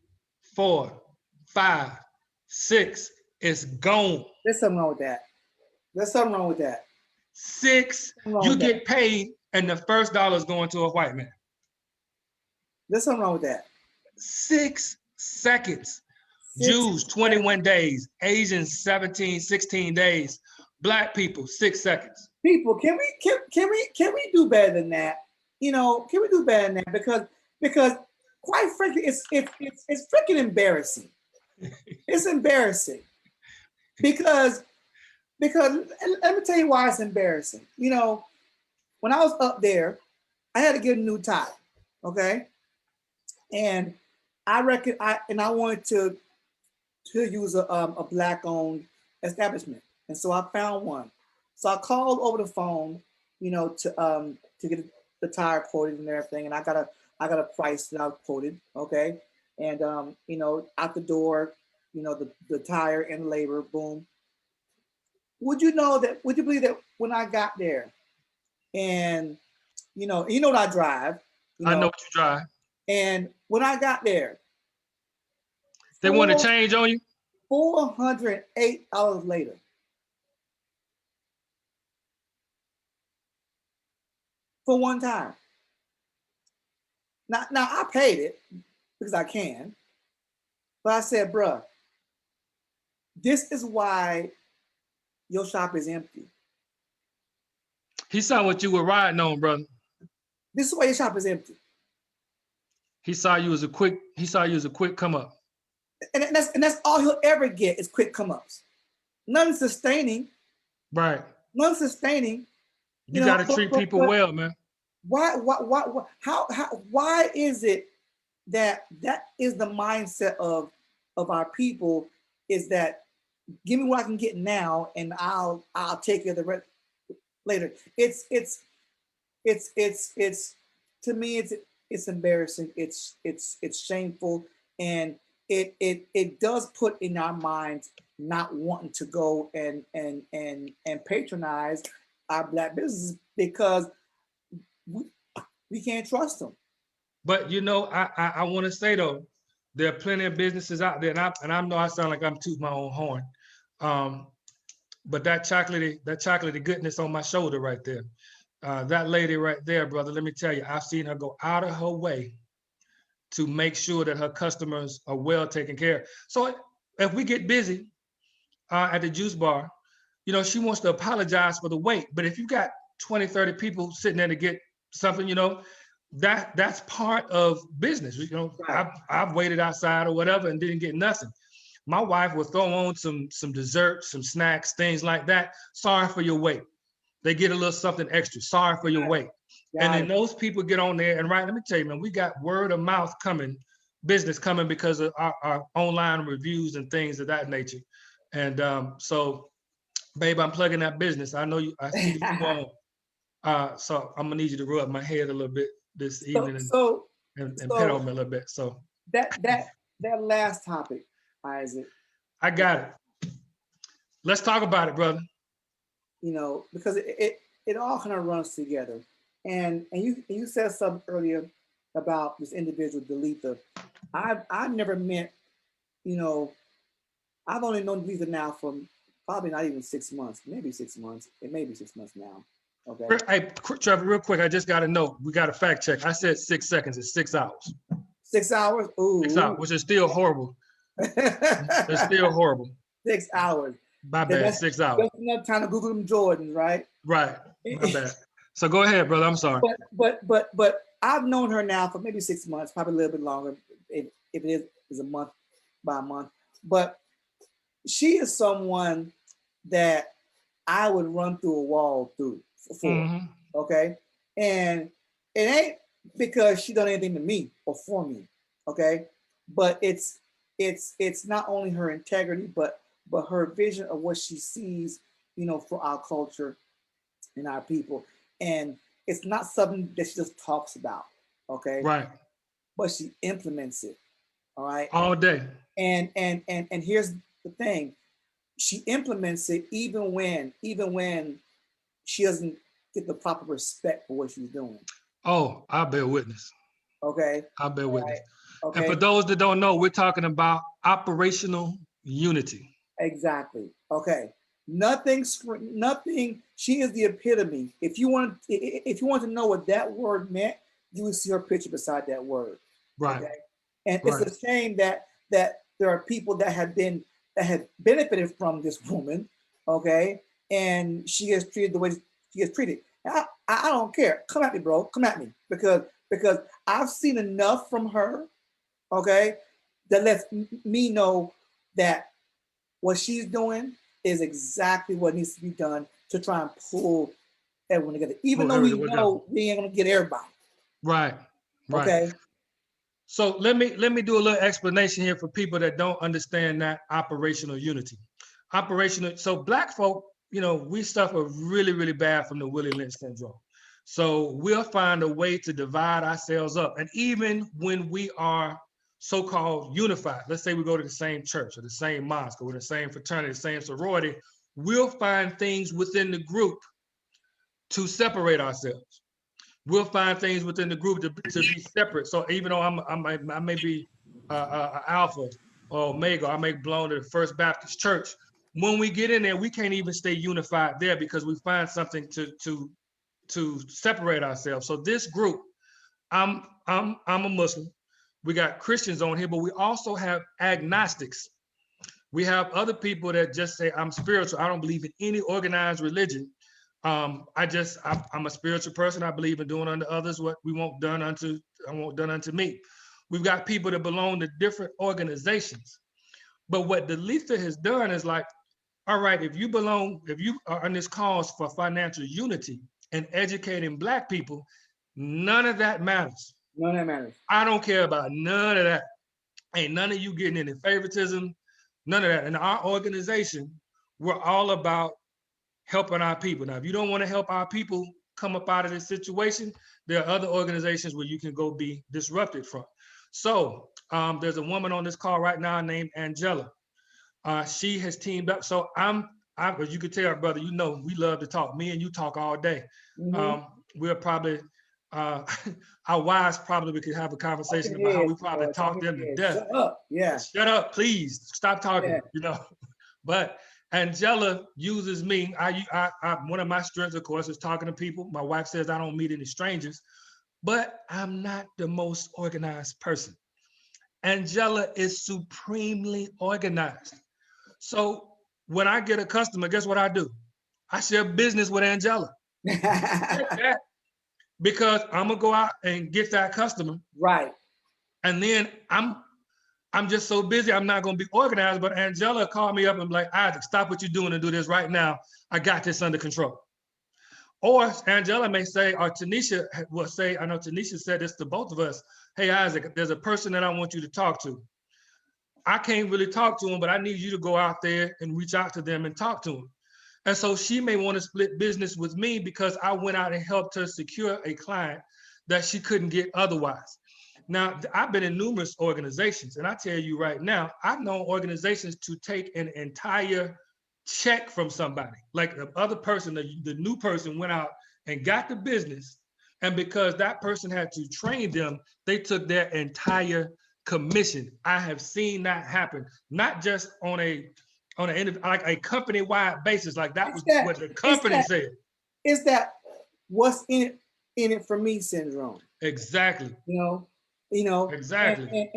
4, 5, 6. It's gone. There's something wrong with that. 6. You get paid, and the first dollar is going to a white man. There's something wrong with that. 6 seconds. Jews, 21 days. Asians, 17, 16 days. Black people, 6 seconds. People, can we do better than that? Can we do better than that? Because quite frankly, it's freaking embarrassing. It's embarrassing. Because let me tell you why it's embarrassing. When I was up there, I had to get a new tie. Okay. And I wanted to use a Black-owned establishment. And so I found one. So I called over the phone, to get the tire quoted and everything. And I got a price that I quoted. Okay. And out the door, the tire and labor, boom. Would you believe that when I got there and, you know what I drive. I know what you drive. And when I got there. They want to change on you? $408 later. For one time. Now I paid it because I can. But I said, bruh, this is why your shop is empty. He saw what you were riding on, brother. This is why your shop is empty. He saw you as a quick come up. And that's all he'll ever get is quick come ups. Nothing sustaining. Right. Nothing sustaining. You got to treat people well, man. Why is it that is the mindset of our people, is that give me what I can get now and I'll take care of the rest later. It's to me it's embarrassing. It's shameful, and it does put in our minds not wanting to go and patronize our Black businesses because we can't trust them. But you know, I want to say though, there are plenty of businesses out there, and I know I sound like I'm tooting my own horn, but that chocolatey goodness on my shoulder right there, that lady right there, brother. Let me tell you, I've seen her go out of her way to make sure that her customers are well taken care of. So if we get busy at the juice bar, you know, she wants to apologize for the wait. But if you got 20, 30 people sitting there to get something, you know, that's part of business. You know, Right. I've waited outside or whatever and didn't get nothing. My wife will throw on some desserts, some snacks, things like that. Sorry for your wait. They get a little something extra. Sorry for your wait. And then those people get on there and right, let me tell you, man, we got word of mouth coming, business coming because of our online reviews and things of that nature. And so, babe, I'm plugging that business. I know you, I see that you on. So I'm gonna need you to rub my head a little bit this evening and pet on me a little bit. So that last topic, Isaac. I got it. Let's talk about it, brother. You know, because it all kind of runs together. And you said something earlier about this individual, Delita. I've never met, you know, I've only known Delita now for probably not even 6 months, maybe 6 months. It may be 6 months now. Okay. Hey, Trevor, real quick, I just got to know. We got a fact check. I said 6 seconds. It's 6 hours. 6 hours? Ooh. 6 hours, which is still horrible. It's still horrible. 6 hours. My bad. 6 hours. Just enough time to Google them Jordans, right? Right. My bad. So go ahead, brother. I'm sorry. But I've known her now for maybe 6 months, probably a little bit longer, if it is a month by month. But she is someone that I would run through a wall for. Mm-hmm. Okay, and it ain't because she done anything to me or for me. Okay, but it's not only her integrity, but her vision of what she sees, you know, for our culture and our people. And it's not something that she just talks about, okay? Right. But she implements it, all right? All day. And here's the thing. She implements it even when she doesn't get the proper respect for what she's doing. Oh, I bear witness. Okay. I bear witness. Right. Okay. And for those that don't know, we're talking about operational unity. Exactly. Okay. Nothing. She is the epitome. If you want to know what that word meant, you would see her picture beside that word. Right. Okay? And it's a shame that there are people that have benefited from this woman. Okay, and she gets treated the way she gets treated. I don't care. Come at me, bro. Come at me because I've seen enough from her. Okay, that lets me know that what she's doing is exactly what needs to be done to try and pull everyone together, even though we know we ain't gonna get everybody. Right. Right. Okay. So let me do a little explanation here for people that don't understand that operational unity. So Black folk, you know, we suffer really, really bad from the Willie Lynch syndrome. So we'll find a way to divide ourselves up. And even when we are so-called unified, let's say we go to the same church or the same mosque or the same fraternity, the same sorority, we'll find things within the group to separate ourselves. We'll find things within the group to be separate. So even though I may be Alpha or Omega, I may belong to the First Baptist Church, when we get in there, we can't even stay unified there because we find something to separate ourselves. So this group, I'm a Muslim. We got Christians on here, but we also have agnostics. We have other people that just say, I'm spiritual. I don't believe in any organized religion. I'm a spiritual person. I believe in doing unto others what I want done unto me. We've got people that belong to different organizations. But what Delisa has done is like, all right, if you are on this cause for financial unity and educating Black people, none of that matters. None of that matters. I don't care about none of that. Ain't none of you getting any favoritism, none of that. In our organization, we're all about helping our people. Now, if you don't want to help our people come up out of this situation, there are other organizations where you can go be disrupted from. So there's a woman on this call right now named Angela. She has teamed up. So as you could tell, brother, you know, we love to talk. Me and you talk all day. We're probably, our wives probably could have a conversation about how we probably talk them to death. Shut up. Yeah. Shut up, please. Stop talking, Yeah. you know. But Angela uses me. One of my strengths, of course, is talking to people. My wife says I don't meet any strangers, but I'm not the most organized person. Angela is supremely organized. So when I get a customer, guess what I do? I share business with Angela. Because I'm gonna go out and get that customer. Right. And then I'm just so busy, I'm not gonna be organized, but Angela called me up and be like, Isaac, stop what you're doing and do this right now. I got this under control. Or Angela may say, or Tanisha will say, I know Tanisha said this to both of us, hey, Isaac, there's a person that I want you to talk to. I can't really talk to them, but I need you to go out there and reach out to them and talk to them. And so she may want to split business with me because I went out and helped her secure a client that she couldn't get otherwise. Now, I've been in numerous organizations, and I tell you right now, I've known organizations to take an entire check from somebody. Like the other person, the new person went out and got the business, and because that person had to train them, they took their entire commission. I have seen that happen, not just on a like a company-wide basis. Like that was what the company said. Is that what's in it for me syndrome? Exactly. You know. Exactly.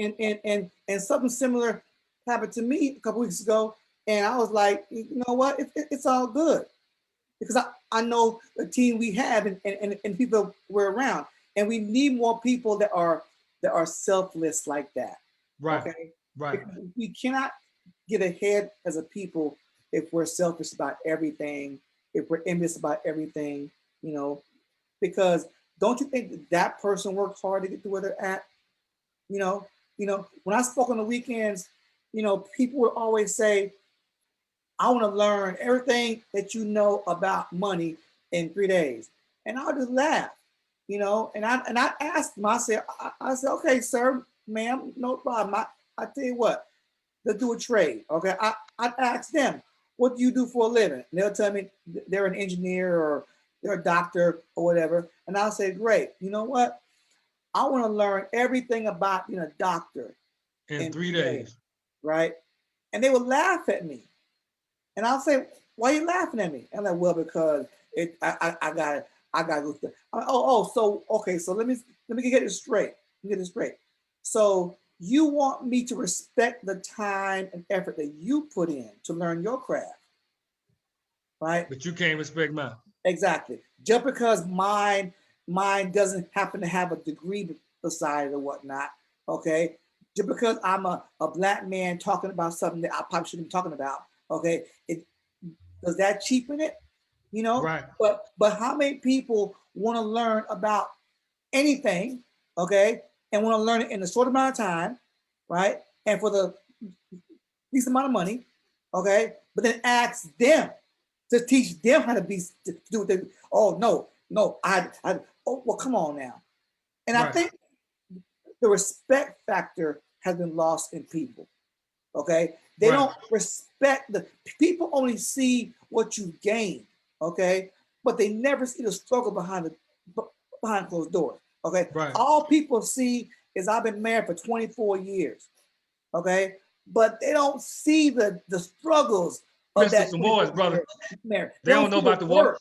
And something similar happened to me a couple weeks ago, and I was like, you know what? It's all good because I know the team we have and people we're around, and we need more people that are selfless like that. Right. Okay. Right. Because we cannot get ahead as a people if we're selfish about everything, if we're envious about everything, you know, because don't you think that person worked hard to get to where they're at? You know, when I spoke on the weekends, you know, people would always say, I want to learn everything that you know about money in 3 days. And I'll just laugh, you know, and I asked them, I said, okay, sir, ma'am, no problem. I tell you what, let's do a trade. Okay. I ask them, what do you do for a living? And they'll tell me they're an engineer or they're a doctor or whatever. And I'll say, great. You know what? I want to learn everything about being a doctor in 3 days. Right. And they would laugh at me. And I'll say, why are you laughing at me? And I'm like, well, because I gotta go through. So okay, so let me get this straight. So you want me to respect the time and effort that you put in to learn your craft, right? But you can't respect mine. Exactly. Just because mine doesn't happen to have a degree beside it or whatnot, okay? Just because I'm a black man talking about something that I probably shouldn't be talking about, okay? Does that cheapen it? You know? Right. But how many people want to learn about anything, okay? And want to learn it in a short amount of time, right? And for the least amount of money, okay? But then ask them to teach them how to do what they. Oh no, oh well, come on now. And right. I think the respect factor has been lost in people. Okay, they don't respect the people. Only see what you gain. Okay, but they never see the struggle behind closed doors. Okay, all people see is I've been married for 24 years. Okay, but they don't see the struggles. That's some boys, brother. They don't know about the work.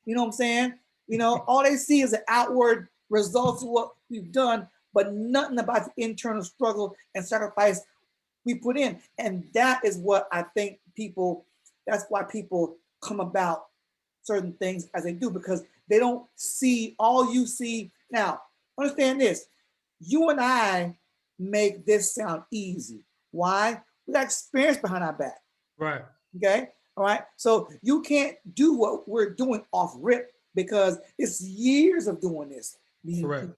You know what I'm saying? You know, all they see is the outward results of what we've done, but nothing about the internal struggle and sacrifice we put in. And that is what I think that's why people come about certain things as they do, because they don't see all you see. Now, understand this, you and I make this sound easy. Why? We got experience behind our back. Right. Okay. All right. So you can't do what we're doing off rip because it's years of doing this. Correct.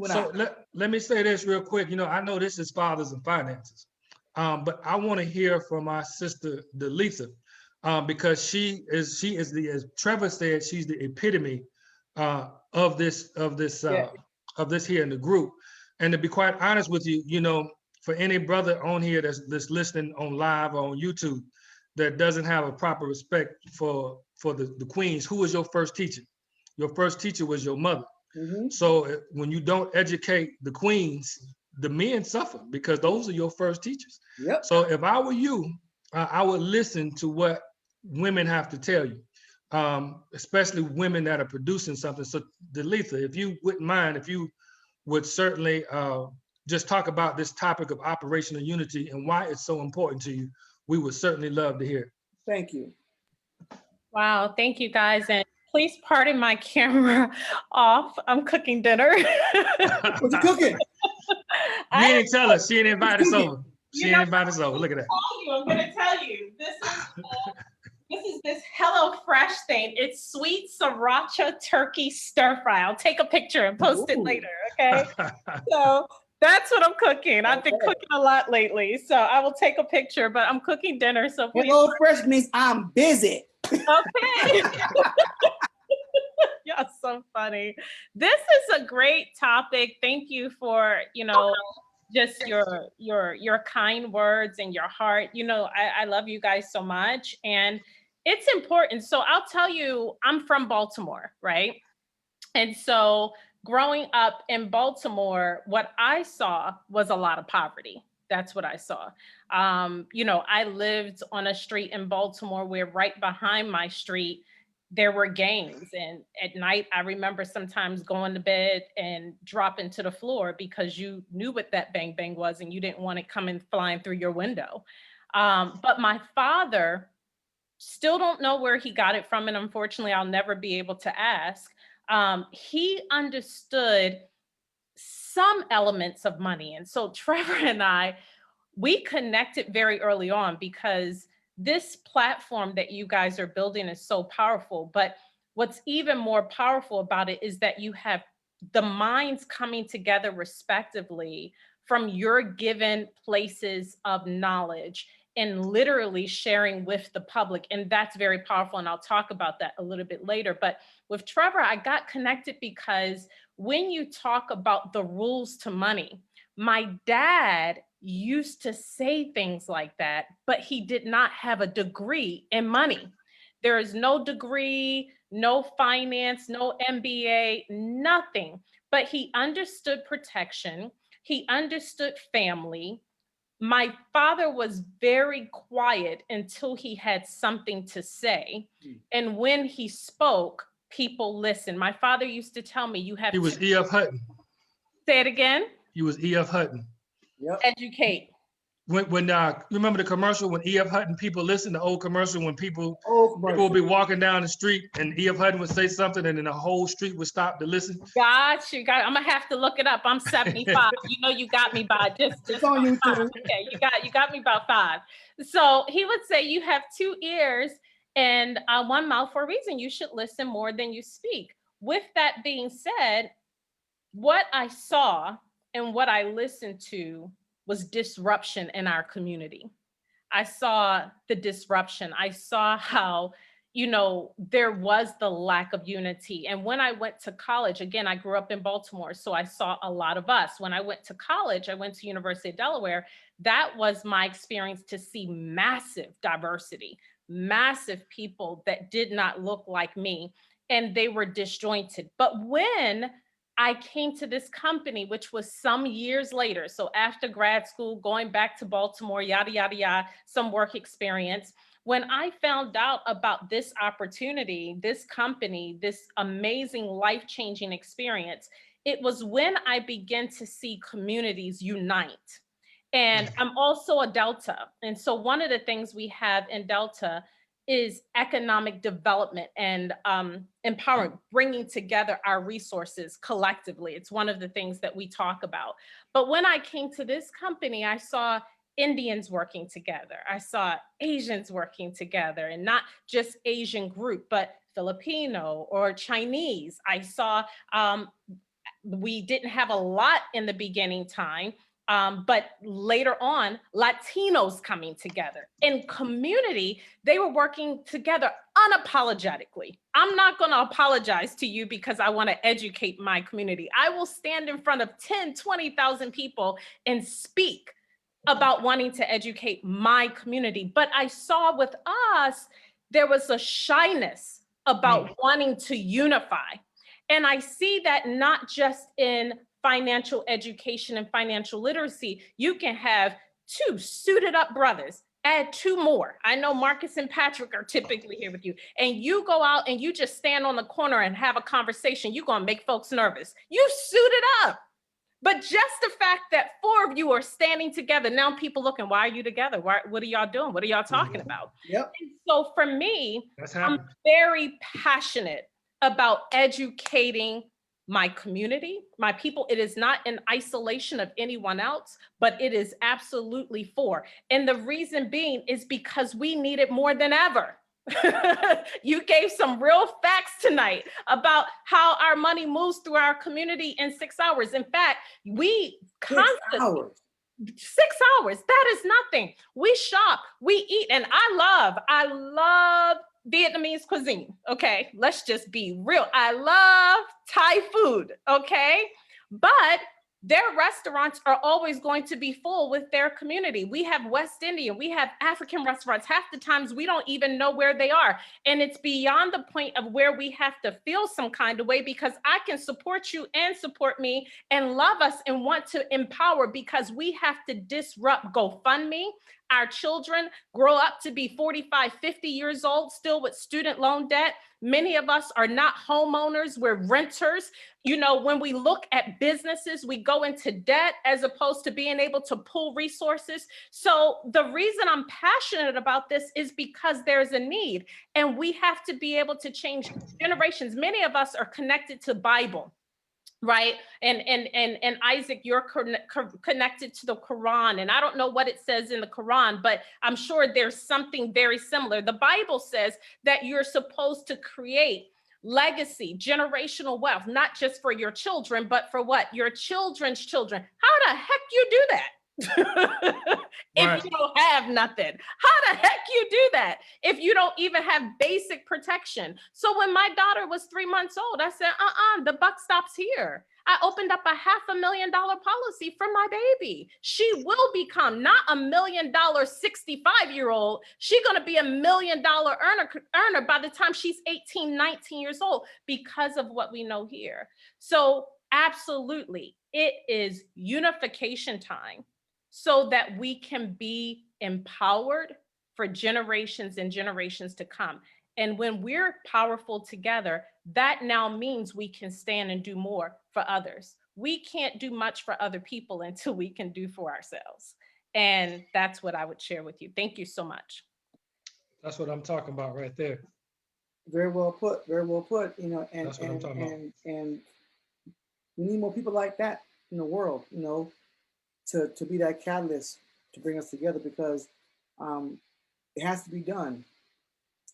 So let me say this real quick. You know, I know this is Fathers and Finances, but I want to hear from my sister Delisa, because she is the, as Trevor said, she's the epitome of this here in the group. And to be quite honest with you, you know, for any brother on here that's listening on live or on YouTube that doesn't have a proper respect for the queens, who was your first teacher? Your first teacher was your mother. So when you don't educate the queens, the men suffer because those are your first teachers. Yep. So if I were you, I would listen to what women have to tell you, especially women that are producing something. So Delisa, if you wouldn't mind, if you would certainly just talk about this topic of operational unity and why it's so important to you, we would certainly love to hear. Thank you. Wow, thank you guys. And please pardon my camera off. I'm cooking dinner. What you cooking? You didn't tell us. She didn't invite us over. She didn't invite us over. Look at that. I'm going to tell you. This is this Hello Fresh thing. It's sweet sriracha turkey stir fry. I'll take a picture and post it later, okay? So that's what I'm cooking. I've been cooking a lot lately, so I will take a picture, but I'm cooking dinner, so please. Hello Fresh means I'm busy. Okay. You're so funny. This is a great topic. Thank you for, you know, just your kind words and your heart. You know, I love you guys so much, and it's important. So I'll tell you, I'm from Baltimore, right? And so growing up in Baltimore, what I saw was a lot of poverty. That's what I saw. You know, I lived on a street in Baltimore where right behind my street, there were gangs. And at night, I remember sometimes going to bed and dropping to the floor because you knew what that bang bang was and you didn't want it coming flying through your window. But my father, still don't know where he got it from. And unfortunately, I'll never be able to ask. He understood some elements of money. And so Trevor and I, we connected very early on because this platform that you guys are building is so powerful. But what's even more powerful about it is that you have the minds coming together respectively from your given places of knowledge and literally sharing with the public. And that's very powerful. And I'll talk about that a little bit later. But with Trevor, I got connected because when you talk about the rules to money, my dad used to say things like that, but he did not have a degree in money. There is no degree, no finance, no MBA, nothing. But he understood protection. He understood family. My father was very quiet until he had something to say. And when he spoke, people listened. My father used to tell me, you have He was E.F. Hutton. Say it again. He was E.F. Hutton. Yep. Educate. When you remember the commercial when E.F. Hutton, people listen, the old commercial when people would be walking down the street and E.F. Hutton would say something and then the whole street would stop to listen. Got you. I'm gonna have to look it up. I'm 75. You know, you got me by just on YouTube. Okay, you got me about 5. So he would say you have 2 ears and 1 mouth for a reason. You should listen more than you speak. With that being said, what I saw and what I listened to was disruption in our community. I saw the disruption. I saw how, you know, there was the lack of unity. And when I went to college, again, I grew up in Baltimore, so I saw a lot of us. When I went to college, I went to University of Delaware. That was my experience to see massive diversity, massive people that did not look like me, and they were disjointed. But when I came to this company, which was some years later. So after grad school, going back to Baltimore, yada, yada, yada, some work experience. When I found out about this opportunity, this company, this amazing life-changing experience, it was when I began to see communities unite. And I'm also a Delta. And so one of the things we have in Delta is economic development and empowerment, bringing together our resources collectively. It's one of the things that we talk about. But when I came to this company, I saw Indians working together. I saw Asians working together, and not just Asian group, but Filipino or Chinese. I saw we didn't have a lot in the beginning time, but later on, Latinos coming together. In community, they were working together unapologetically. I'm not going to apologize to you because I want to educate my community. I will stand in front of 10, 20,000 people and speak about wanting to educate my community. But I saw with us, there was a shyness about wanting to unify. And I see that not just in financial education and financial literacy. You can have two suited up brothers, add two more. I know Marcus and Patrick are typically here with you. And you go out and you just stand on the corner and have a conversation. You're going to make folks nervous. You suited up. But just the fact that four of you are standing together, now people looking, why are you together? What are y'all doing? What are y'all talking about? Yep. And so for me, I'm very passionate about educating my community, my people. It is not in isolation of anyone else, but it is absolutely for. And the reason being is because we need it more than ever. You gave some real facts tonight about how our money moves through our community in 6 hours. In fact, we constantly 6 hours. That is nothing. We shop, we eat, and I love Vietnamese cuisine. Okay, let's just be real. I love Thai food. Okay, but their restaurants are always going to be full with their community. We have West Indian, we have African restaurants. Half the times we don't even know where they are. And it's beyond the point of where we have to feel some kind of way, because I can support you and support me and love us and want to empower, because we have to disrupt GoFundMe. Our children grow up to be 45, 50 years old, still with student loan debt. Many of us are not homeowners, we're renters. You know, when we look at businesses, we go into debt as opposed to being able to pull resources. So the reason I'm passionate about this is because there's a need, and we have to be able to change generations. Many of us are connected to Bible. Right. And Isaac, you're connected to the Quran. And I don't know what it says in the Quran, but I'm sure there's something very similar. The Bible says that you're supposed to create legacy, generational wealth, not just for your children, but for what? Your children's children. How the heck you do that? If you don't have nothing, how the heck you do that if you don't even have basic protection? So when my daughter was 3 months old, I said, the buck stops here. I opened up a $500,000 policy for my baby. She will become not $1 million 65-year-old. She's going to be $1 million earner by the time she's 18, 19 years old, because of what we know here. So absolutely, it is unification time, so that we can be empowered for generations and generations to come. And when we're powerful together, that now means we can stand and do more for others. We can't do much for other people until we can do for ourselves. And that's what I would share with you. Thank you so much. That's what I'm talking about right there. Very well put. Very well put. You know, and That's what I'm talking about. And we need more people like that in the world. You know, to be that catalyst to bring us together, because it has to be done.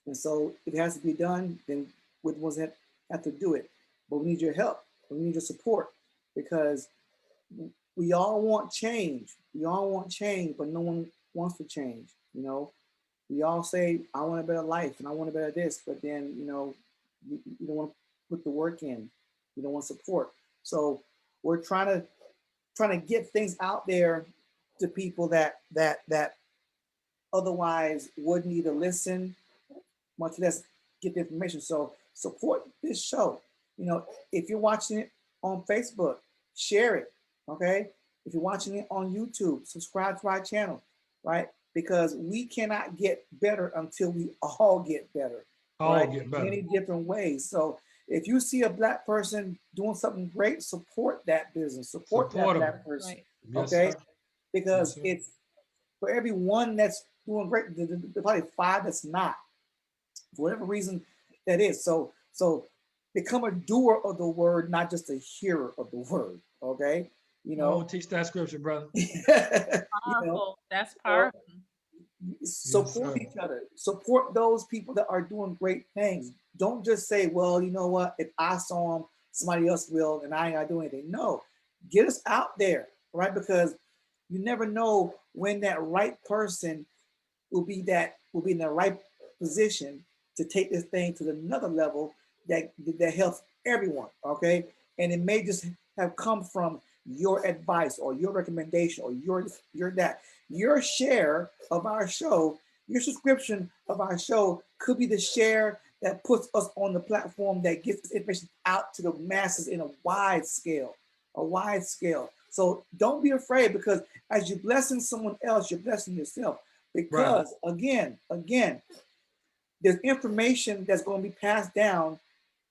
And so if it has to be done, then we're the ones that have to do it. But we need your help. We need your support, because we all want change. We all want change, but no one wants to change. You know, we all say, I want a better life and I want a better this, but then, you know, you don't want to put the work in. You don't want support. So we're trying to get things out there to people that otherwise wouldn't either listen, much less get the information. So support this show. You know, if you're watching it on Facebook, share it. Okay. If you're watching it on YouTube, subscribe to our channel, right? Because we cannot get better until we all get better. Right? Get better. Many different ways. So if you see a Black person doing something great, support that business, support that Black person. Right. Yes, okay, sir. because Yes, it's for every one that's doing great, there's probably 5 that's not. for whatever reason that is. So become a doer of the word, not just a hearer of the word. Okay, you Oh, know, teach that scripture, brother. you know, Powerful. That's uh, powerful. Yes, support sir. each other, support those people that are doing great things. Don't just say, well, you know what, if I saw them, somebody else will, and I ain't gotta do anything. No, get us out there, right? Because you never know when that right person will be in the right position to take this thing to another level that helps everyone. Okay, and it may just have come from your advice or your recommendation or your share of our show, your subscription of our show could be the share that puts us on the platform that gets this information out to the masses in a wide scale, a wide scale. So don't be afraid, because as you're blessing someone else, you're blessing yourself. Right. Because again, there's information that's going to be passed down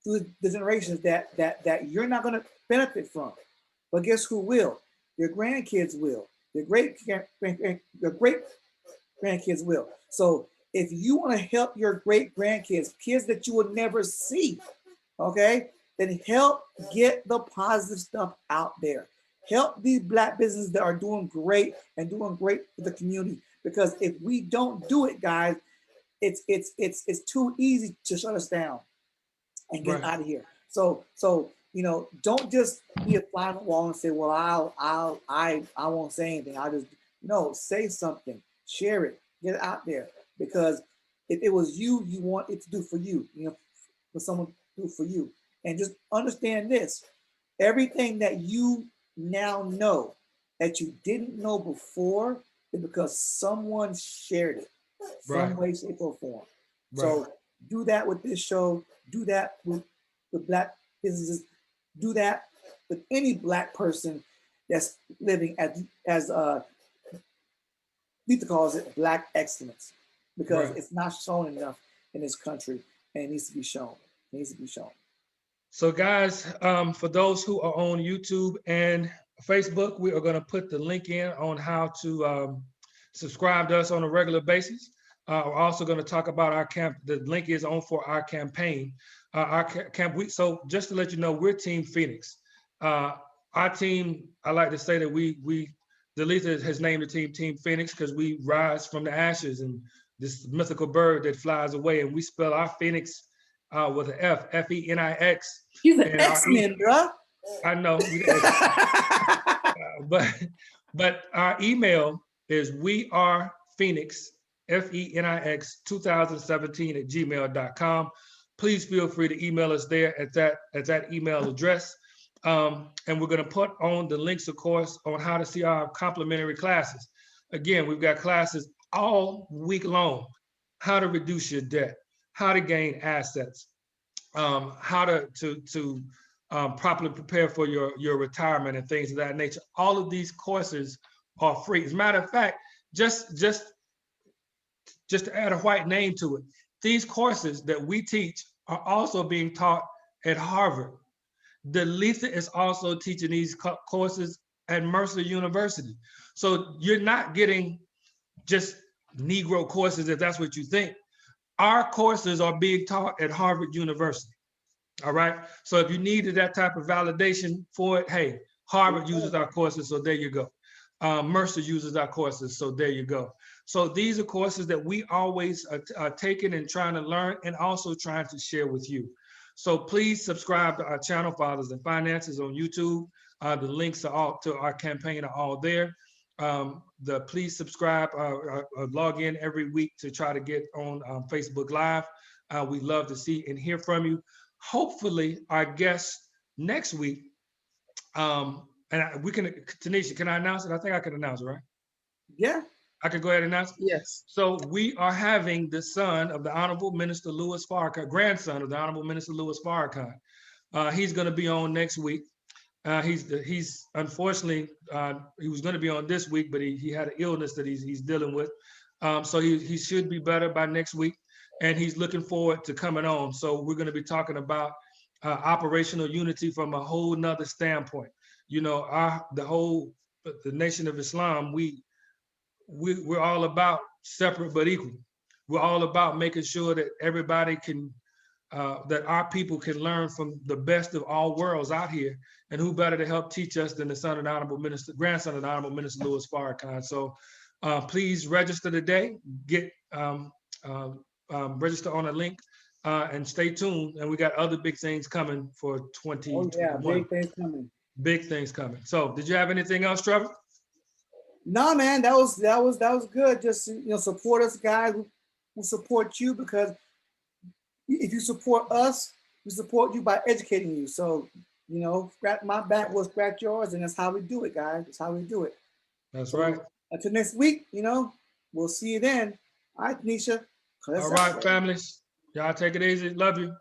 through the generations that you're not going to benefit from. But guess who will? Your grandkids will. Your great grandkids will. So if you want to help your great grandkids, kids that you will never see, okay, then help get the positive stuff out there. Help these Black businesses that are doing great and doing great for the community. Because if we don't do it, guys, it's too easy to shut us down and get Right. out of here. So don't just be a fly on the wall and say, well, I won't say anything. I'll just no, say something, share it, get it out there. Because if it was you want it to do for you, for someone to do for you. And just understand this: everything that you now know that you didn't know before is because someone shared it, Right. some way, shape, or form. Right. So do that with this show. Do that with Black businesses. Do that with any Black person that's living as Lisa calls it Black excellence, because Right. it's not shown enough in this country, and it needs to be shown. It needs to be shown. So, guys, for those who are on YouTube and Facebook, we are going to put the link in on how to subscribe to us on a regular basis. We're also going to talk about our camp. The link is on for our campaign. Camp week. So, just to let you know, we're Team Phoenix. Our team, I like to say that Delisa has named the team Team Phoenix because we rise from the ashes and this mythical bird that flies away, and we spell our Phoenix with an F, F-E-N-I-X. He's an And X-Men, bruh. I know, but our email is we are Phoenix, F-E-N-I-X 2017 at gmail.com. Please feel free to email us there at that email address. And we're going to put on the links, of course, on how to see our complimentary classes. Again, we've got classes all week long: how to reduce your debt, how to gain assets, how to properly prepare for your retirement and things of that nature. All of these courses are free. As a matter of fact, just to add a white name to it, these courses that we teach are also being taught at Harvard. Delisa is also teaching these courses at Mercer University. So you're not getting just Negro courses if that's what you think. Our courses are being taught at Harvard University. All right. So if you needed that type of validation for it, hey, Harvard uses our courses, so there you go. Mercer uses our courses, so there you go. So these are courses that we always are taking and trying to learn, and also trying to share with you. So please subscribe to our channel, Fathers and Finances, on YouTube. The links are all to our campaign are all there. Please subscribe, log in every week to try to get on Facebook Live. We love to see and hear from you. Hopefully, our guest next week, we can, Tanisha, can I announce it? I think I can announce it, right? Yeah. I can go ahead and announce it? Yes. So we are having the son of the Honorable Minister Louis Farrakhan, grandson of the Honorable Minister Louis Farrakhan. He's going to be on next week. He's unfortunately, he was going to be on this week, but he had an illness that he's dealing with. So he should be better by next week, and he's looking forward to coming on. So we're going to be talking about operational unity from a whole nother standpoint. You know, the Nation of Islam, we're all about separate but equal. we're all about making sure that everybody can, that our people can learn from the best of all worlds out here. And who better to help teach us than the son of the Honorable Minister, grandson of the Honorable Minister Louis Farrakhan. So please register today, get register on a link, and stay tuned. And we got other big things coming for 2021. Oh yeah, big things coming. Big things coming. So did you have anything else, Trevor? No, man, that was good. Just, you know, support us, guys. Who support you, because if you support us, we support you by educating you. So, you know, scratch my back will scratch yours, and that's how we do it, guys. That's how we do it. That's So, right. until next week, you know, we'll see you then. All right, Tanisha. All right, families. Y'all take it easy. Love you.